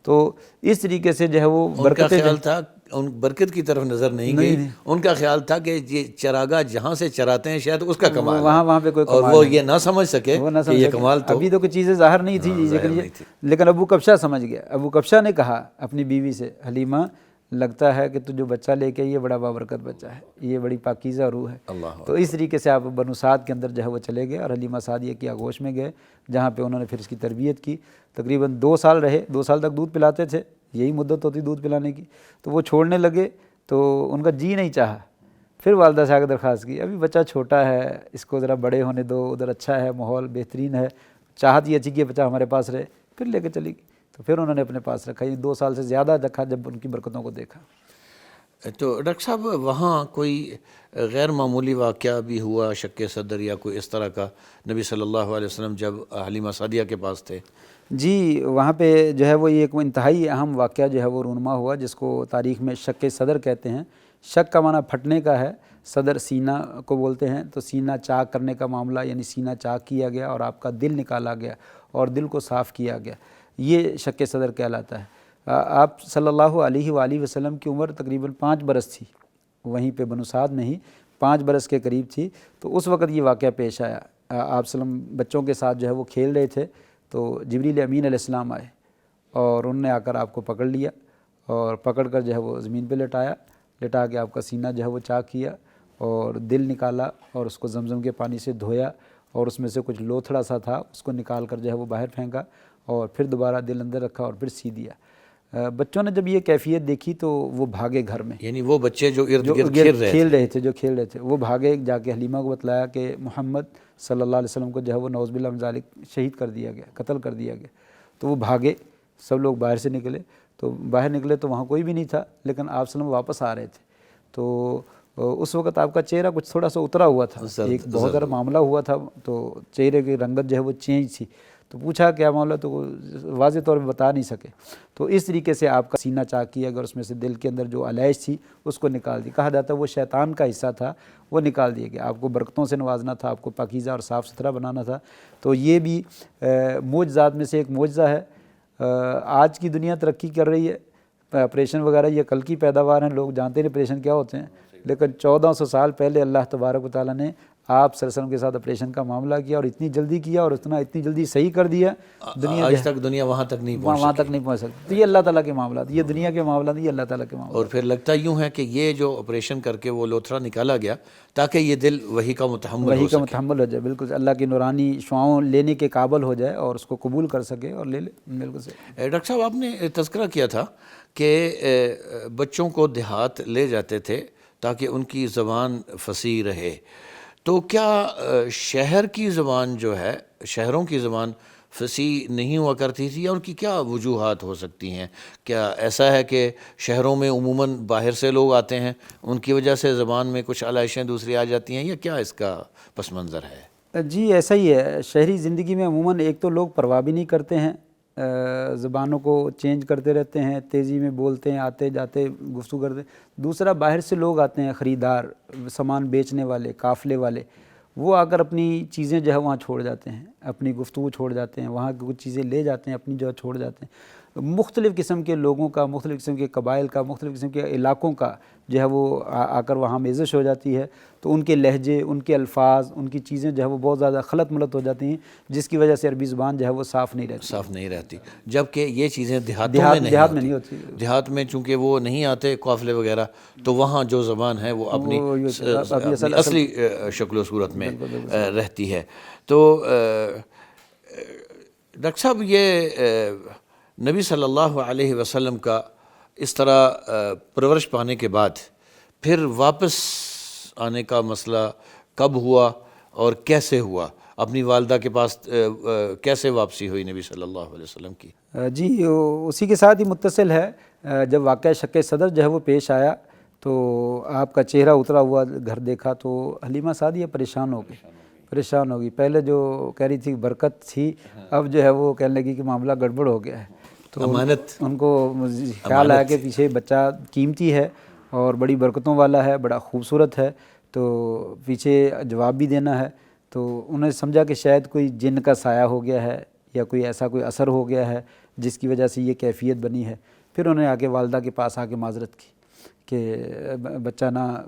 تو اس طریقے سے جو ہے وہ ان کا خیال تھا، ان برکت کی طرف نظر نہیں گئی، ان کا خیال تھا کہ یہ چراگاہ جہاں سے چراتے ہیں شاید اس کا کمال ہے، وہاں پہ کوئی اور کمال وہ یہ نہ سمجھ سکے کہ یہ کمال تو ابھی تو کوئی چیزیں ظاہر نہیں تھی، لیکن ابو کبشہ سمجھ گیا۔ ابو کبشہ نے کہا اپنی بیوی سے حلیمہ لگتا ہے کہ تو جو بچہ لے کے یہ بڑا بابرکت بچہ ہے، یہ بڑی پاکیزہ روح ہے۔ تو اس طریقے سے آپ بنو سعد کے اندر جو ہے وہ چلے گئے اور حلیمہ سعدیہ کی آغوش میں گئے، جہاں پہ انہوں نے پھر اس کی تربیت کی، تقریباً 2 سال رہے، 2 سال تک دودھ پلاتے تھے، یہی مدت ہوتی دودھ پلانے کی۔ تو وہ چھوڑنے لگے تو ان کا جی نہیں چاہا، پھر والدہ سے آ کے درخواست کی ابھی بچہ چھوٹا ہے، اس کو ذرا بڑے ہونے دو، ادھر اچھا ہے، ماحول بہترین ہے، چاہت یہ اچھی کہ بچہ ہمارے پاس رہے، پھر لے کے چلی گئی۔ تو پھر انہوں نے اپنے پاس رکھا، یہ 2 سال سے زیادہ رکھا جب ان کی برکتوں کو دیکھا۔ تو ڈاکٹر صاحب وہاں کوئی غیر معمولی واقعہ بھی ہوا شک صدر یا کوئی اس طرح کا نبی صلی اللہ علیہ وسلم جب حلیمہ سعدیہ کے پاس تھے؟ جی وہاں پہ جو ہے وہ ایک انتہائی اہم واقعہ جو ہے وہ رونما ہوا، جس کو تاریخ میں شک صدر کہتے ہیں۔ شک کا معنی پھٹنے کا ہے، صدر سینہ کو بولتے ہیں، تو سینہ چاک کرنے کا معاملہ، یعنی سینہ چاک کیا گیا اور آپ کا دل نکالا گیا اور دل کو صاف کیا گیا، یہ شک صدر کہلاتا ہے۔ آپ صلی اللہ علیہ وآلہ وسلم کی عمر تقریباً 5 برس تھی، وہیں پہ بنو سعد میں ہی 5 برس کے قریب تھی، تو اس وقت یہ واقعہ پیش آیا۔ آپ وسلم بچوں کے ساتھ جو ہے وہ کھیل رہے تھے، تو جبریل امین علیہ السلام آئے اور انہوں نے آ کر آپ کو پکڑ لیا اور پکڑ کر جو ہے وہ زمین پہ لٹا کے آپ کا سینہ جو ہے وہ چاک کیا اور دل نکالا اور اس کو زمزم کے پانی سے دھویا اور اس میں سے کچھ لوتھڑا سا تھا اس کو نکال کر جو ہے وہ باہر پھینکا اور پھر دوبارہ دل اندر رکھا اور پھر سی دیا۔ بچوں نے جب یہ کیفیت دیکھی تو وہ بھاگے گھر میں، یعنی وہ بچے جو ارد گرد کھیل رہے تھے وہ بھاگے، جا کے حلیمہ کو بتلایا کہ محمد صلی اللہ علیہ وسلم کو جو ہے وہ نعوذ باللہ من ذالک شہید کر دیا گیا، قتل کر دیا گیا۔ تو وہ بھاگے، سب لوگ باہر سے نکلے، تو باہر نکلے تو وہاں کوئی بھی نہیں تھا، لیکن آپ وسلم واپس آ رہے تھے، تو اس وقت آپ کا چہرہ کچھ تھوڑا سا اترا ہوا تھا، ایک بہت بڑا معاملہ ہوا تھا، تو چہرے کی رنگت جو ہے وہ چینج تھی۔ تو پوچھا کیا معاملہ، تو وہ واضح طور پہ بتا نہیں سکے۔ تو اس طریقے سے آپ کا سینہ چاک کیا گیا، اس میں سے دل کے اندر جو علائش تھی اس کو نکال دی، کہا جاتا ہے وہ شیطان کا حصہ تھا، وہ نکال دیا گیا۔ آپ کو برکتوں سے نوازنا تھا، آپ کو پاکیزہ اور صاف ستھرا بنانا تھا۔ تو یہ بھی معجزات میں سے ایک معجزہ ہے۔ آج کی دنیا ترقی کر رہی ہے، آپریشن وغیرہ یہ کل کی پیداوار ہیں، لوگ جانتے ہیں آپریشن کیا ہوتے ہیں، لیکن 1400 سال پہلے اللہ تبارک و تعالیٰ نے آپ صلی اللہ علیہ وسلم کے ساتھ آپریشن کا معاملہ کیا اور اتنی جلدی کیا اور اتنی جلدی صحیح کر دیا، دنیا آج تک دنیا وہاں تک نہیں پہنچ وہاں تک نہیں پہنچ سکتی۔ تو یہ اللہ تعالیٰ کے معاملات، یہ دنیا کے معاملات، یہ اللہ تعالیٰ کے معاملات۔ اور پھر لگتا یوں ہے کہ یہ جو آپریشن کر کے وہ لوتھڑا نکالا گیا تاکہ یہ دل وہی کا متحمل وہی ہو کا سکے۔ متحمل ہو جائے، بالکل اللہ کی نورانی شعاؤں لینے کے قابل ہو جائے اور اس کو قبول کر سکے اور لے لے، بالکل صحیح۔ ڈاکٹر صاحب آپ نے تذکرہ کیا تھا کہ بچوں کو دیہات لے جاتے تھے تاکہ ان کی زبان فصیح رہے، تو کیا شہر کی زبان جو ہے، شہروں کی زبان فصیح نہیں ہوا کرتی تھی، یا ان کی کیا وجوہات ہو سکتی ہیں؟ کیا ایسا ہے کہ شہروں میں عموماً باہر سے لوگ آتے ہیں، ان کی وجہ سے زبان میں کچھ علائشیں دوسری آ جاتی ہیں، یا کیا اس کا پس منظر ہے؟ جی ایسا ہی ہے، شہری زندگی میں عموماً ایک تو لوگ پرواہ بھی نہیں کرتے ہیں، زبانوں کو چینج کرتے رہتے ہیں، تیزی میں بولتے ہیں، آتے جاتے گفتگو کرتے ہیں۔ دوسرا باہر سے لوگ آتے ہیں، خریدار، سامان بیچنے والے، قافلے والے، وہ آ کر اپنی چیزیں جو ہے وہاں چھوڑ جاتے ہیں، اپنی گفتگو چھوڑ جاتے ہیں، وہاں کی کچھ چیزیں لے جاتے ہیں، اپنی جگہ چھوڑ جاتے ہیں۔ مختلف قسم کے لوگوں کا، مختلف قسم کے قبائل کا، مختلف قسم کے علاقوں کا جو ہے وہ آ کر وہاں میزش ہو جاتی ہے، تو ان کے لہجے، ان کے الفاظ، ان کی چیزیں جو ہے وہ بہت زیادہ خلط ملط ہو جاتی ہیں، جس کی وجہ سے عربی زبان جو ہے وہ صاف نہیں رہتی۔ جبکہ یہ چیزیں دیہاتوں میں نہیں ہوتی۔ دیہات میں چونکہ وہ نہیں آتے قافلے وغیرہ، تو وہاں جو زبان ہے وہ اپنی اصلی شکل و صورت میں رہتی ہے۔ تو ڈاکٹر صاحب یہ نبی صلی اللہ علیہ وسلم کا اس طرح پرورش پانے کے بعد پھر واپس آنے کا مسئلہ کب ہوا اور کیسے ہوا؟ اپنی والدہ کے پاس کیسے واپسی ہوئی نبی صلی اللہ علیہ وسلم کی؟ جی اسی کے ساتھ ہی متصل ہے، جب واقعہ شق صدر جو ہے وہ پیش آیا تو آپ کا چہرہ اترا ہوا گھر دیکھا تو حلیمہ سعدیہ پریشان ہو گئی۔ پہلے جو کہہ رہی تھی برکت تھی، اب جو ہے وہ کہنے لگی کہ معاملہ گڑبڑ ہو گیا ہے۔ تو ان کو خیال آیا کہ پیچھے بچہ قیمتی ہے اور بڑی برکتوں والا ہے، بڑا خوبصورت ہے، تو پیچھے جواب بھی دینا ہے۔ تو انہوں نے سمجھا کہ شاید کوئی جن کا سایہ ہو گیا ہے یا کوئی ایسا کوئی اثر ہو گیا ہے جس کی وجہ سے یہ کیفیت بنی ہے۔ پھر انہوں نے آ کے والدہ کے پاس آ کے معذرت کی کہ بچہ نہ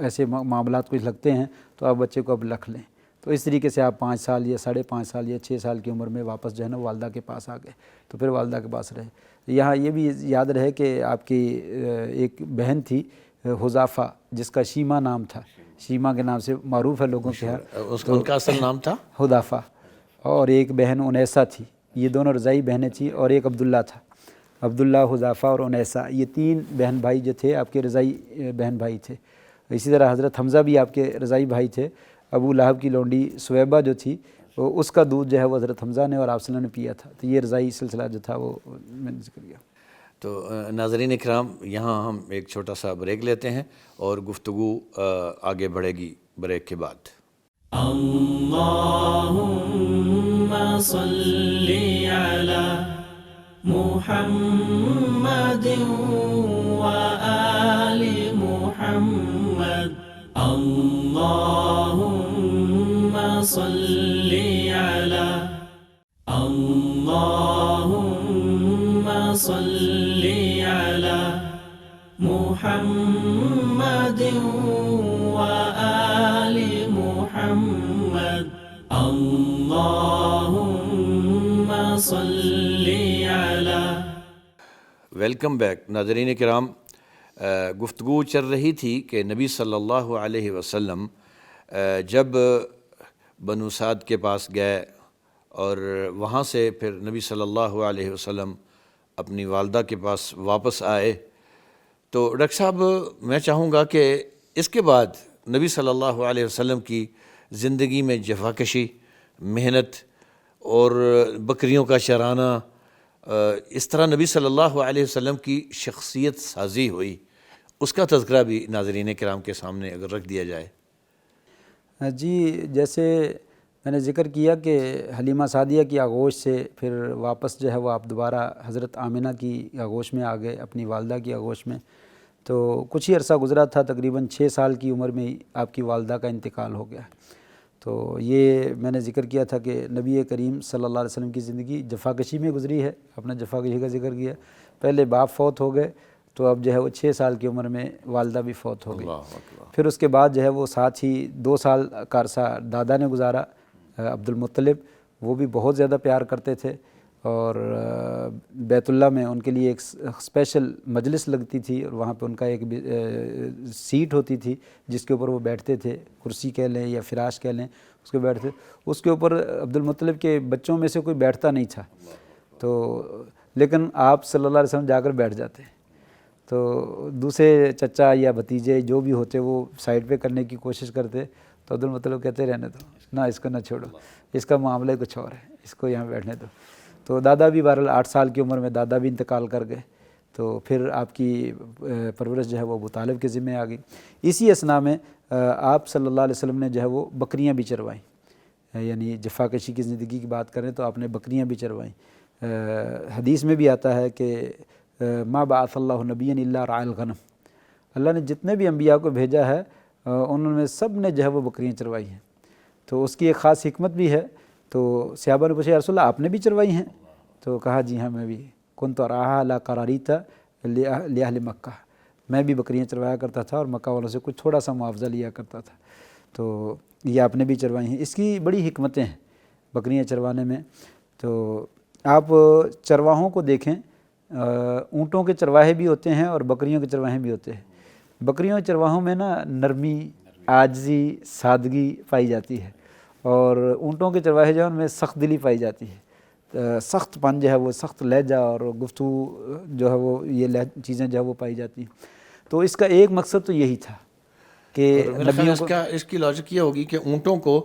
ایسے معاملات کچھ لگتے ہیں تو آپ بچے کو اب رکھ لیں۔ تو اس طریقے سے آپ 5 سال یا 5.5 سال یا 6 سال کی عمر میں واپس جو ہے نا والدہ کے پاس آ گئے، تو پھر والدہ کے پاس رہے۔ یہاں یہ بھی یاد رہے کہ آپ کی ایک بہن تھی حذافہ، جس کا شیما نام تھا، شیما کے نام سے معروف ہے لوگوں کے یہاں، ان کا اصل نام تھا حذافہ، اور ایک بہن انیسہ تھی، یہ دونوں رضائی بہنیں تھیں، اور ایک عبداللہ تھا، عبداللہ، حذافہ اور انیسہ، یہ 3 بہن بھائی جو تھے آپ کے رضائی بہن بھائی تھے۔ اسی طرح حضرت حمزہ بھی آپ کے رضائی بھائی تھے۔ ابو لہب کی لونڈی سویبہ جو تھی، اس کا دودھ جو ہے وہ حضرت حمزہ نے اور آپ صلی اللہ علیہ وسلم نے پیا تھا، تو یہ رضائی سلسلہ جو تھا وہ میں نے ذکر کیا۔ تو ناظرین اکرام، یہاں ہم ایک چھوٹا سا بریک لیتے ہیں اور گفتگو آگے بڑھے گی بریک کے بعد۔ اللہم صلی علی محمد و آل محمد، اللہم صلی علی، اللہم صلی علی محمد و آل محمد، اللہم صلی علی۔ ویلکم بیک ناظرین کرام، گفتگو چل رہی تھی کہ نبی صلی اللہ علیہ وسلم جب بنو سعد کے پاس گئے اور وہاں سے پھر نبی صلی اللہ علیہ وسلم اپنی والدہ کے پاس واپس آئے، تو ڈاکٹر صاحب میں چاہوں گا کہ اس کے بعد نبی صلی اللہ علیہ وسلم کی زندگی میں جفاکشی، محنت اور بکریوں کا چرانہ، اس طرح نبی صلی اللہ علیہ وسلم کی شخصیت سازی ہوئی، اس کا تذکرہ بھی ناظرین کرام کے سامنے اگر رکھ دیا جائے۔ جی جیسے میں نے ذکر کیا کہ حلیمہ سعدیہ کی آغوش سے پھر واپس جو ہے وہ آپ دوبارہ حضرت آمنہ کی آغوش میں آ گئے، اپنی والدہ کی آغوش میں، تو کچھ ہی عرصہ گزرا تھا، تقریباً 6 سال کی عمر میں ہی آپ کی والدہ کا انتقال ہو گیا۔ تو یہ میں نے ذکر کیا تھا کہ نبی کریم صلی اللہ علیہ وسلم کی زندگی جفاکشی میں گزری ہے، اپنا جفاکشی کا ذکر کیا۔ پہلے باپ فوت ہو گئے تو اب جو ہے وہ 6 سال کی عمر میں والدہ بھی فوت ہو گئی۔ اللہ اکبر۔ پھر اس کے بعد جو ہے وہ ساتھ ہی 2 سال کا عرصہ دادا نے گزارا عبد المطلب، وہ بھی بہت زیادہ پیار کرتے تھے، اور بیت اللہ میں ان کے لیے ایک اسپیشل مجلس لگتی تھی، اور وہاں پہ ان کا ایک سیٹ ہوتی تھی جس کے اوپر وہ بیٹھتے تھے، کرسی کہہ لیں یا فراش کہہ لیں، اس کے بیٹھتے، اس کے اوپر عبد المطلب کے بچوں میں سے کوئی بیٹھتا نہیں تھا، تو لیکن آپ صلی اللہ علیہ وسلم جا کر بیٹھ جاتے، تو دوسرے چچا یا بھتیجے جو بھی ہوتے وہ سائڈ پہ کرنے کی کوشش کرتے، تو عبد المطلب کہتے رہنے دو، نہ اس کو نہ چھوڑو، اس کا معاملہ کچھ اور ہے، اس کو یہاں بیٹھنے دو۔ تو دادا بھی بہرحال 8 سال کی عمر میں دادا بھی انتقال کر گئے، تو پھر آپ کی پرورش جو ہے وہ ابو طالب کے ذمہ آ گئی۔ اسی اثناء میں آپ صلی اللہ علیہ وسلم نے جو ہے وہ بکریاں بھی چروائیں، یعنی جفاکشی کی زندگی کی بات کریں تو آپ نے بکریاں بھی چروائیں۔ حدیث میں بھی آتا ہے کہ ما بعث اللہ نبیا الا رعى الغنم، اللہ نے جتنے بھی انبیاء کو بھیجا ہے انہوں نے سب نے جو ہے وہ بکریاں چروائی ہیں، تو اس کی ایک خاص حکمت بھی ہے۔ تو صحابہ نے پوچھا یا رسول اللہ آپ نے بھی چروائی ہیں؟ تو کہا جی ہاں میں بھی، کنت ارعاها علی قراریط لاہل مکہ، میں بھی بکریاں چروایا کرتا تھا اور مکہ والوں سے کچھ تھوڑا سا معاوضہ لیا کرتا تھا، تو یہ آپ نے بھی چروائی ہیں۔ اس کی بڑی حکمتیں ہیں بکریاں چروانے میں۔ تو آپ چرواہوں کو دیکھیں، اونٹوں کے چرواہے بھی ہوتے ہیں اور بکریوں کے چرواہے بھی ہوتے ہیں۔ بکریوں کے چرواہوں میں نا نرمی، عاجزی، سادگی پائی جاتی ہے، اور اونٹوں کے چرواہے جو ہیں ان میں سخت دلی پائی جاتی ہے، سخت پن جو ہے وہ، سخت لہجہ اور گفتگو جو ہے وہ، یہ چیزیں جو ہے وہ پائی جاتی ہیں۔ تو اس کا ایک مقصد تو یہی تھا کہ نبیوں کو، اس کی لاجک یہ ہوگی کہ اونٹوں کو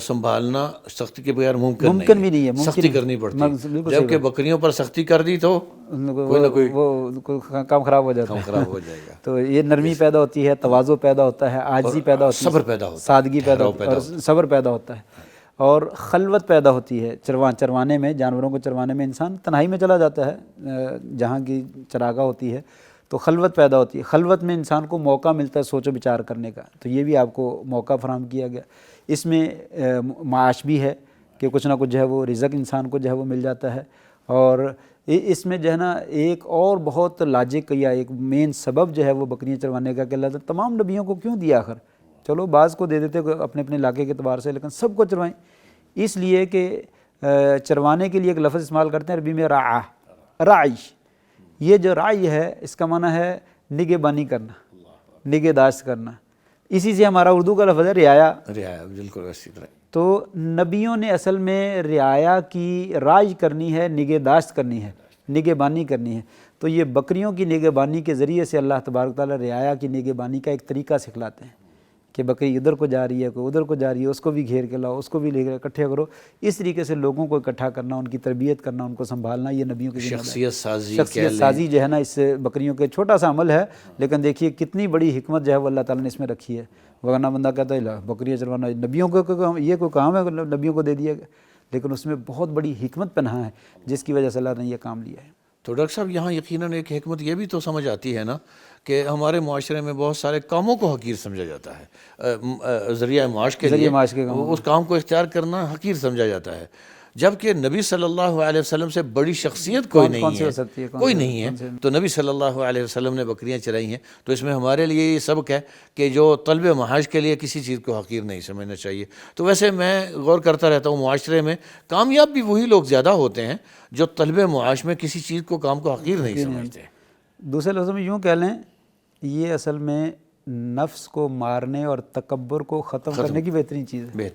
سنبھالنا سختی کے بغیر ممکن بھی نہیں ہے، سختی کرنی پڑتی، جبکہ بکریوں پر سختی کر دی تو کوئی نہ کوئی کام خراب ہو جاتا ہے۔ تو یہ نرمی پیدا ہوتی ہے، تواضع پیدا ہوتا ہے، عاجزی پیدا ہوتی ہے، صبر پیدا ہوتا ہے، سادگی پیدا ہوتی ہے، اور صبر پیدا ہوتا ہے، اور خلوت پیدا ہوتی ہے۔ چروانے میں، جانوروں کو چروانے میں انسان تنہائی میں چلا جاتا ہے، جہاں کی چراگاہ ہوتی ہے تو خلوت پیدا ہوتی ہے، خلوت میں انسان کو موقع ملتا ہے سوچ و بچار کرنے کا، تو یہ بھی آپ کو موقع فراہم کیا گیا۔ اس میں معاش بھی ہے کہ کچھ نہ کچھ جو ہے وہ رزق انسان کو جو ہے وہ مل جاتا ہے، اور اس میں جو ہے نا ایک اور بہت لاجک یا ایک مین سبب جو ہے وہ بکریاں چروانے کا کہ اللہ تعالیٰ تمام نبیوں کو کیوں دیا آخر، چلو بعض کو دے دیتے اپنے اپنے علاقے کے اعتبار سے، لیکن سب کو چروائیں، اس لیے کہ چروانے کے لیے ایک لفظ استعمال کرتے ہیں عربی میں رعا، راعی، یہ جو راعی ہے اس کا معنی ہے نگہبانی کرنا، نگہداشت کرنا، اسی سے ہمارا اردو کا لفظ ہے رعایا۔ بالکل اسی طرح۔ تو نبیوں نے اصل میں رعایا کی رعائی کرنی ہے، نگہداشت کرنی ہے، نگہبانی کرنی ہے، تو یہ بکریوں کی نگہبانی کے ذریعے سے اللہ تبارک تعالیٰ رعایا کی نگہبانی کا ایک طریقہ سکھلاتے ہیں کہ بکری ادھر کو جا رہی ہے، کوئی ادھر کو جا رہی ہے، اس کو بھی گھیر کے لاؤ، اس کو بھی لے کر اکٹھے کرو، اس طریقے سے لوگوں کو اکٹھا کرنا، ان کی تربیت کرنا، ان کو سنبھالنا، یہ نبیوں کی شخصیت سازی جو ہے نا، اس بکریوں کے چھوٹا سا عمل ہے، لیکن دیکھیے کتنی بڑی حکمت جو ہے وہ اللہ تعالیٰ نے اس میں رکھی ہے۔ ورنہ بندہ کہتا ہے بکریاں چروانا نبیوں کو، یہ کوئی کام ہے نبیوں کو دے دیا گیا، لیکن اس میں بہت بڑی حکمت پنہاں ہے جس کی وجہ سے اللہ نے یہ کام لیا ہے۔ تو ڈاکٹر صاحب یہاں یقیناً ایک حکمت یہ بھی تو سمجھ آتی ہے نا کہ ہمارے معاشرے میں بہت سارے کاموں کو حقیر سمجھا جاتا ہے، ذریعہ معاش کے لیے اس کام کو اختیار کرنا حقیر سمجھا جاتا ہے، جبکہ نبی صلی اللہ علیہ وسلم سے بڑی شخصیت کوئی نہیں ہے، تو نبی صلی اللہ علیہ وسلم نے بکریاں چرائی ہیں، تو اس میں ہمارے لیے یہ سبق ہے کہ جو طلب معاش کے لیے کسی چیز کو حقیر نہیں سمجھنا چاہیے۔ تو ویسے میں غور کرتا رہتا ہوں معاشرے میں کامیاب بھی وہی لوگ زیادہ ہوتے ہیں جو طلب معاش میں کسی چیز کو، کام کو حقیر نہیں سمجھتے۔ دوسرے لفظوں میں یوں کہہ لیں، یہ اصل میں نفس کو مارنے اور تکبر کو ختم کرنے کی بہترین چیز ہے،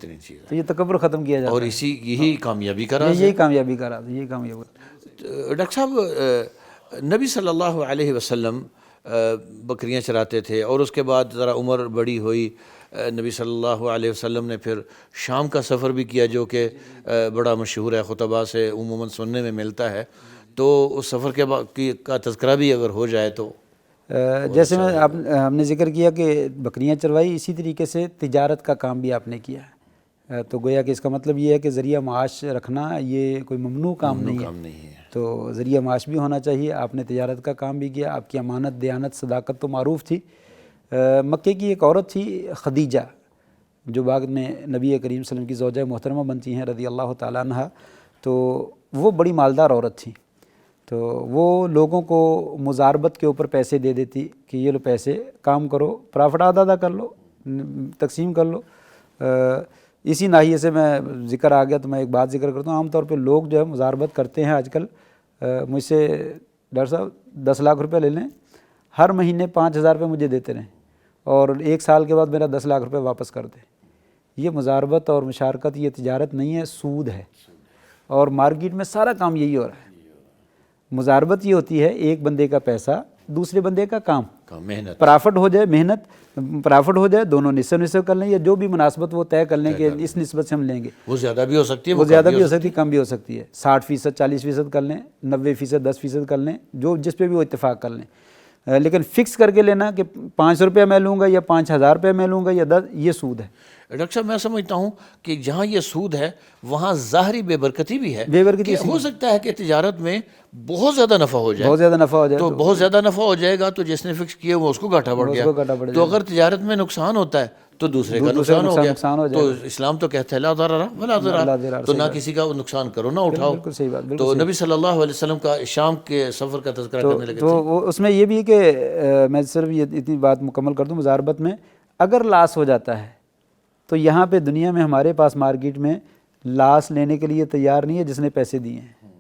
تو یہ تکبر ختم کیا جاتا ہے، اور یہی کامیابی کا راز ہے، یہی کامیابی کا راز ہے، یہی کامیابی۔ ڈاکٹر صاحب نبی صلی اللہ علیہ وسلم بکریاں چراتے تھے، اور اس کے بعد ذرا عمر بڑی ہوئی، نبی صلی اللہ علیہ وسلم نے پھر شام کا سفر بھی کیا، جو کہ بڑا مشہور ہے، خطبہ سے عموماً سننے میں ملتا ہے، تو اس سفر کا تذکرہ بھی اگر ہو جائے تو۔ جیسے ہم نے ذکر کیا کہ بکریاں چروائی، اسی طریقے سے تجارت کا کام بھی آپ نے کیا ہے، تو گویا کہ اس کا مطلب یہ ہے کہ ذریعہ معاش رکھنا یہ کوئی ممنوع کام نہیں ہے، تو ذریعہ معاش بھی ہونا چاہیے۔ آپ نے تجارت کا کام بھی کیا، آپ کی امانت، دیانت، صداقت تو معروف تھی۔ مکے کی ایک عورت تھی خدیجہ، جو بعد میں نبی کریم صلی اللہ علیہ وسلم کی زوجہ محترمہ بنتی ہیں رضی اللہ تعالیٰ عنہ، تو وہ بڑی مالدار عورت تھی، تو وہ لوگوں کو مزاربت کے اوپر پیسے دے دیتی کہ یہ لو پیسے، کام کرو، پرافٹ آدھا کر لو، تقسیم کر لو۔ اسی ناحیے سے میں ذکر آ گیا تو میں ایک بات ذکر کرتا ہوں، عام طور پہ لوگ جو ہے مزاربت کرتے ہیں آج کل، مجھ سے ڈاکٹر صاحب 10 لاکھ روپے لے لیں، ہر مہینے 5,000 روپے مجھے دیتے رہیں اور 1 سال کے بعد میرا 10 لاکھ روپے واپس کر دیں۔ یہ مزاربت اور مشارکت، یہ تجارت نہیں ہے، سود ہے، اور مارکیٹ میں سارا کام یہی ہو رہا ہے۔ مزاربت یہ ہوتی ہے ایک بندے کا پیسہ دوسرے بندے کا کام، محنت، پرافٹ ہو جائے، محنت پرافٹ ہو جائے، دونوں نصف کر لیں یا جو بھی مناسبت وہ طے کر لیں کہ اس نسبت سے ہم لیں گے۔ وہ زیادہ بھی ہو سکتی ہے، وہ زیادہ بھی ہو سکتی ہے، کم بھی ہو سکتی ہے، 60%، 40% کر لیں، 90%، 10% کر لیں، جو جس پہ بھی وہ اتفاق کر لیں، لیکن فکس کر کے لینا کہ 500 روپیہ میں لوں گا یا 5,000 روپے میں لوں گا یا 10، یہ سود ہے۔ ڈاکٹر صاحب میں سمجھتا ہوں کہ جہاں یہ سود ہے وہاں ظاہری بے برکتی بھی ہے، بے برکتی کہ ہو سکتا ہے کہ تجارت میں بہت زیادہ نفع ہو جائے، بہت زیادہ نفع ہو جائے تو بہت زیادہ نفع ہو جائے گا تو جس نے فکس کیا وہ اس کو گھاٹا بڑھ گیا، تو اگر تجارت میں نقصان ہوتا ہے تو دوسرے کا نقصان ہو گیا، تو اسلام تو کہتا ہے لا ضرر ولا ضرار، تو نہ کسی کا نقصان کرو نہ اٹھاؤ۔ بالکل صحیح بات۔ تو نبی صلی اللہ علیہ وسلم کا شام کے سفر کا تذکرہ کرنے لگے تو وہ اس میں یہ بھی کہ میں صرف یہ اتنی بات مکمل کر دوں، مزاربت میں اگر لاس ہو جاتا ہے تو یہاں پہ دنیا میں ہمارے پاس مارکیٹ میں لاس لینے کے لیے تیار نہیں ہے جس نے پیسے دیے ہیں،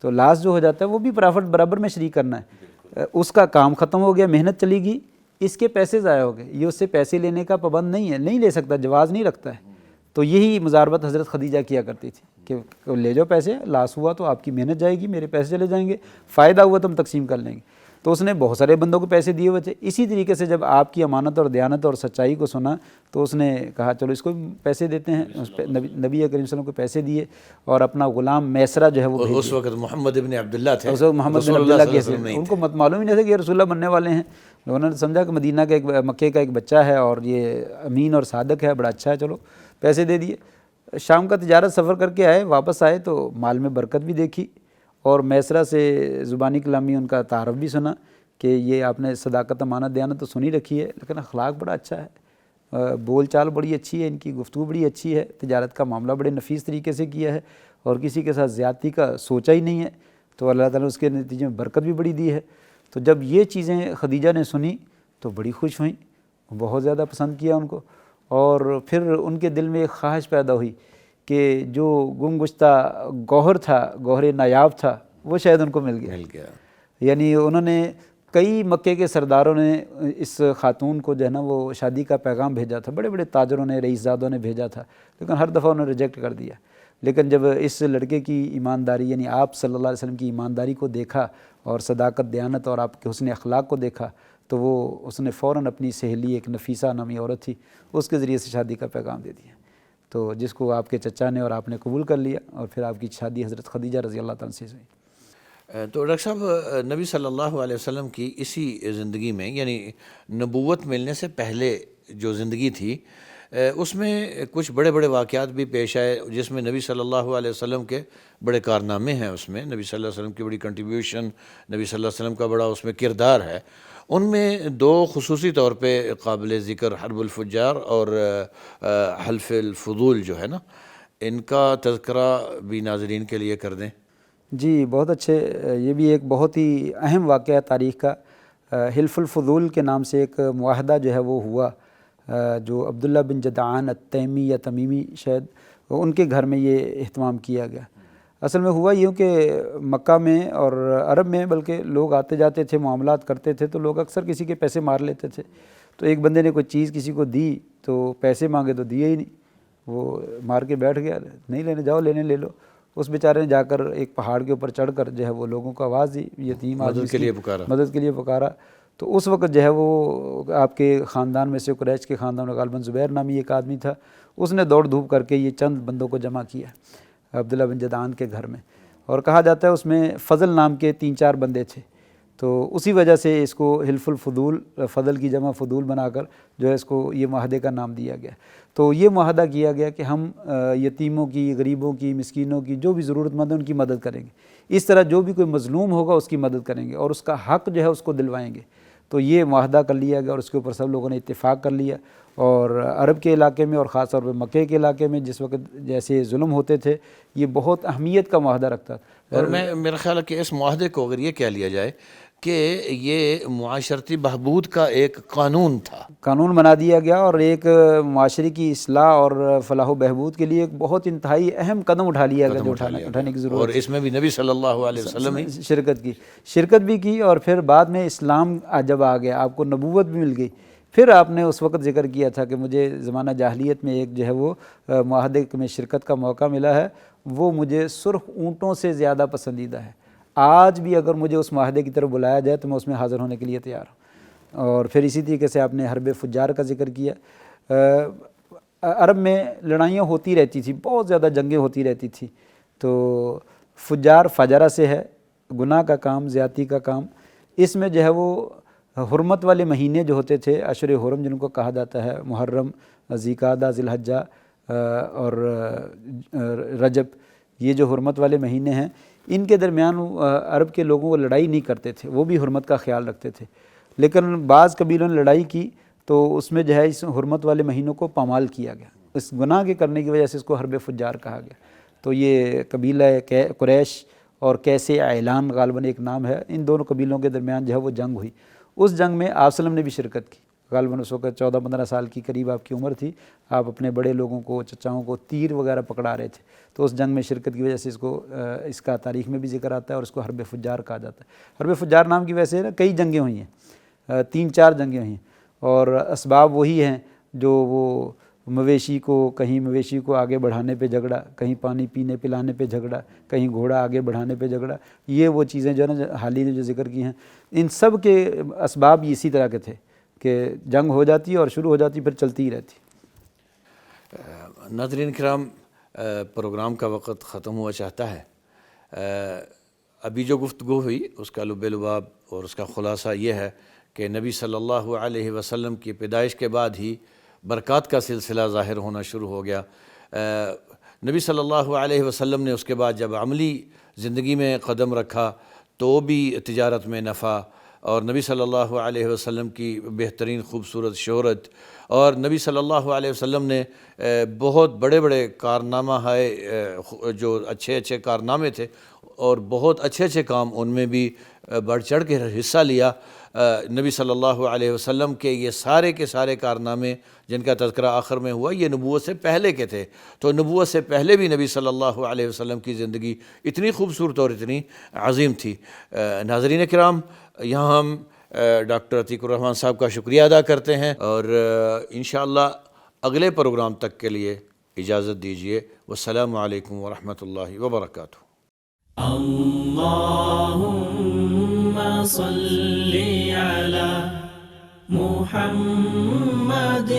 تو لاس جو ہو جاتا ہے وہ بھی پرافٹ برابر میں شریک کرنا ہے، اس کا کام ختم ہو گیا، محنت چلی گئی، اس کے پیسے ضائع ہو گئے، یہ اس سے پیسے لینے کا پابند نہیں ہے، نہیں لے سکتا، جواز نہیں رکھتا ہے۔ تو یہی مزاربت حضرت خدیجہ کیا کرتی تھی کہ لے جاؤ پیسے، لاس ہوا تو آپ کی محنت جائے گی، میرے پیسے چلے جائیں گے، فائدہ ہوا تو ہم تقسیم کر لیں گے۔ تو اس نے بہت سارے بندوں کو پیسے دیے ہوئے تھے، اسی طریقے سے جب آپ کی امانت اور دیانت اور سچائی کو سنا تو اس نے کہا چلو اس کو بھی پیسے دیتے ہیں، نبی کریم صلی اللہ علیہ وسلم کو پیسے دیے اور اپنا غلام میسرہ جو ہے وہ بھیج اس وقت محمد ابن عبداللہ تھے، اس وقت محمد بن عبداللہ کی حیثیت، ان کو معلوم ہی نہیں تھا کہ یہ رسول اللہ بننے والے ہیں، انہوں نے سمجھا کہ مدینہ کا مکے کا ایک بچہ ہے اور یہ امین اور صادق ہے، بڑا اچھا ہے، چلو پیسے دے دیے۔ شام کا تجارت سفر کر کے آئے، واپس آئے تو مال میں برکت بھی دیکھی اور میسرہ سے زبانی کلامی ان کا تعارف بھی سنا کہ یہ آپ نے صداقت امانت دیانت تو سنی رکھی ہے لیکن اخلاق بڑا اچھا ہے، بول چال بڑی اچھی ہے، ان کی گفتگو بڑی اچھی ہے، تجارت کا معاملہ بڑے نفیس طریقے سے کیا ہے اور کسی کے ساتھ زیادتی کا سوچا ہی نہیں ہے، تو اللہ تعالیٰ نے اس کے نتیجے میں برکت بھی بڑی دی ہے۔ تو جب یہ چیزیں خدیجہ نے سنی تو بڑی خوش ہوئیں، بہت زیادہ پسند کیا ان کو، اور پھر ان کے دل میں ایک خواہش پیدا ہوئی کہ جو گم گشتہ گوہر تھا، گوہر نایاب تھا، وہ شاید ان کو مل گیا۔ یعنی انہوں نے کئی مکے کے سرداروں نے اس خاتون کو جو ہے نا وہ شادی کا پیغام بھیجا تھا، بڑے بڑے تاجروں نے، رئیس زادوں نے بھیجا تھا، لیکن ہر دفعہ انہوں نے ریجیکٹ کر دیا۔ لیکن جب اس لڑکے کی ایمانداری یعنی آپ صلی اللہ علیہ وسلم کی ایمانداری کو دیکھا اور صداقت دیانت اور آپ کے حسن اخلاق کو دیکھا تو اس نے فوراً اپنی سہیلی ایک نفیسہ نامی عورت تھی اس کے ذریعے سے شادی کا پیغام دے دیا، تو جس کو آپ کے چچا نے اور آپ نے قبول کر لیا اور پھر آپ کی شادی حضرت خدیجہ رضی اللہ تعالیٰ سے ہوئی۔ تو ڈاکٹر صاحب نبی صلی اللہ علیہ وسلم کی اسی زندگی میں یعنی نبوت ملنے سے پہلے جو زندگی تھی اس میں کچھ بڑے بڑے واقعات بھی پیش آئے جس میں نبی صلی اللہ علیہ وسلم کے بڑے کارنامے ہیں، اس میں نبی صلی اللہ علیہ وسلم کی بڑی کنٹریبیوشن، نبی صلی اللہ علیہ وسلم کا بڑا اس میں کردار ہے۔ ان میں دو خصوصی طور پہ قابل ذکر حرب الفجار اور حلف الفضول جو ہے نا، ان کا تذکرہ بھی ناظرین کے لیے کر دیں۔ جی بہت اچھے، یہ بھی ایک بہت ہی اہم واقعہ تاریخ کا۔ حلف الفضول کے نام سے ایک معاہدہ جو ہے وہ ہوا، جو عبداللہ بن جدعان التیمی یا تمیمی شاید ان کے گھر میں یہ اہتمام کیا گیا۔ اصل میں ہوا یوں کہ مکہ میں اور عرب میں بلکہ لوگ آتے جاتے تھے، معاملات کرتے تھے تو لوگ اکثر کسی کے پیسے مار لیتے تھے، تو ایک بندے نے کوئی چیز کسی کو دی تو پیسے مانگے تو دیے ہی نہیں، وہ مار کے بیٹھ گیا، نہیں لینے جاؤ، لینے لے لو۔ اس بیچارے نے جا کر ایک پہاڑ کے اوپر چڑھ کر جو ہے وہ لوگوں کو آواز دی، یتیم آدمی مدد کے لیے پکارا، تو اس وقت جو ہے وہ آپ کے خاندان میں سے قریش کے خاندان میں غالباً زبیر نامی ایک آدمی تھا، اس نے دوڑ دھوپ کر کے یہ چند بندوں کو جمع کیا عبداللہ بن جدعان کے گھر میں، اور کہا جاتا ہے اس میں فضل نام کے 3-4 بندے تھے، تو اسی وجہ سے اس کو حلف الفضول، فضل کی جمع فضول بنا کر جو ہے اس کو یہ معاہدے کا نام دیا گیا۔ تو یہ معاہدہ کیا گیا کہ ہم یتیموں کی، غریبوں کی، مسکینوں کی، جو بھی ضرورت مند ہیں ان کی مدد کریں گے، اس طرح جو بھی کوئی مظلوم ہوگا اس کی مدد کریں گے اور اس کا حق جو ہے اس کو دلوائیں گے۔ تو یہ معاہدہ کر لیا گیا اور اس کے اوپر سب لوگوں نے اتفاق کر لیا. اور عرب کے علاقے میں اور خاص طور پہ مکے کے علاقے میں جس وقت جیسے ظلم ہوتے تھے یہ بہت اہمیت کا معاہدہ رکھتا تھا. اور میرا خیال ہے کہ اس معاہدے کو اگر یہ کہہ لیا جائے کہ یہ معاشرتی بہبود کا ایک قانون تھا، قانون بنا دیا گیا اور ایک معاشرے کی اصلاح اور فلاح و بہبود کے لیے ایک بہت انتہائی اہم قدم اٹھا لیا گیا جو اٹھانے کی ضرورت. اور اس میں بھی نبی صلی اللہ علیہ وسلم نے شرکت بھی کی. اور پھر بعد میں اسلام جب آ گیا آپ کو نبوت بھی مل گئی، پھر آپ نے اس وقت ذکر کیا تھا کہ مجھے زمانہ جاہلیت میں ایک جو ہے وہ معاہدے میں شرکت کا موقع ملا ہے، وہ مجھے سرخ اونٹوں سے زیادہ پسندیدہ ہے. آج بھی اگر مجھے اس معاہدے کی طرف بلایا جائے تو میں اس میں حاضر ہونے کے لیے تیار ہوں. اور پھر اسی طریقے سے آپ نے حرب فجار کا ذکر کیا. عرب میں لڑائیاں ہوتی رہتی تھی، بہت زیادہ جنگیں ہوتی رہتی تھی. تو فجار فجارہ سے ہے، گناہ کا کام، زیادتی کا کام. اس میں جو ہے وہ حرمت والے مہینے جو ہوتے تھے، اشہر حرم جن کو کہا جاتا ہے، محرم، ذوالقعدہ، ذی الحجہ اور رجب، یہ جو حرمت والے مہینے ہیں ان کے درمیان عرب کے لوگوں کو لڑائی نہیں کرتے تھے، وہ بھی حرمت کا خیال رکھتے تھے. لیکن بعض قبیلوں نے لڑائی کی تو اس میں جو ہے اس حرمت والے مہینوں کو پامال کیا گیا. اس گناہ کے کرنے کی وجہ سے اس کو حرب فجار کہا گیا. تو یہ قبیلہ قریش اور کیسے اعلان غالباً ایک نام ہے، ان دونوں قبیلوں کے درمیان جو ہے وہ جنگ ہوئی. اس جنگ میں آپ وسلم نے بھی شرکت کی. غالباً اس وقت 14-15 سال کی قریب آپ کی عمر تھی. آپ اپنے بڑے لوگوں کو، چچاؤں کو تیر وغیرہ پکڑا رہے تھے. تو اس جنگ میں شرکت کی وجہ سے اس کا تاریخ میں بھی ذکر آتا ہے اور اس کو حرب فجار کہا جاتا ہے. حرب فجار نام کی وجہ سے کئی جنگیں ہوئی ہیں، 3-4 جنگیں ہوئی ہیں. اور اسباب وہی ہیں جو وہ مویشی کو آگے بڑھانے پہ جھگڑا، کہیں پانی پینے پلانے پہ جھگڑا، کہیں گھوڑا آگے بڑھانے پہ جھگڑا. یہ وہ چیزیں جو ہے نا حالی نے جو ذکر کی ہیں، ان سب کے اسباب اسی طرح کے تھے کہ جنگ ہو جاتی اور شروع ہو جاتی پھر چلتی ہی رہتی. ناظرین کرام، پروگرام کا وقت ختم ہوا چاہتا ہے. ابھی جو گفتگو ہوئی اس کا لب لباب اور اس کا خلاصہ یہ ہے کہ نبی صلی اللہ علیہ وسلم کی پیدائش کے بعد ہی برکات کا سلسلہ ظاہر ہونا شروع ہو گیا. نبی صلی اللہ علیہ وسلم نے اس کے بعد جب عملی زندگی میں قدم رکھا تو بھی تجارت میں نفع، اور نبی صلی اللہ علیہ وسلم کی بہترین خوبصورت شہرت، اور نبی صلی اللہ علیہ وسلم نے بہت بڑے بڑے کارنامہ جو اچھے کارنامے تھے اور بہت اچھے کام ان میں بھی بڑھ چڑھ کے حصہ لیا. نبی صلی اللہ علیہ وسلم کے یہ سارے کے سارے کارنامے جن کا تذکرہ آخر میں ہوا یہ نبوت سے پہلے کے تھے. تو نبوت سے پہلے بھی نبی صلی اللہ علیہ وسلم کی زندگی اتنی خوبصورت اور اتنی عظیم تھی. ناظرین کرام، یہاں ہم ڈاکٹر عتیق الرحمن صاحب کا شکریہ ادا کرتے ہیں اور انشاءاللہ اگلے پروگرام تک کے لیے اجازت دیجیے. والسلام علیکم ورحمۃ اللہ وبرکاتہ. اللهم صل على محمد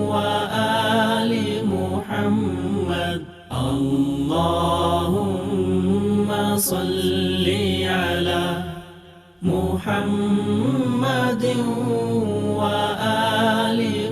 وآل محمد. اللهم صل على محمد وآل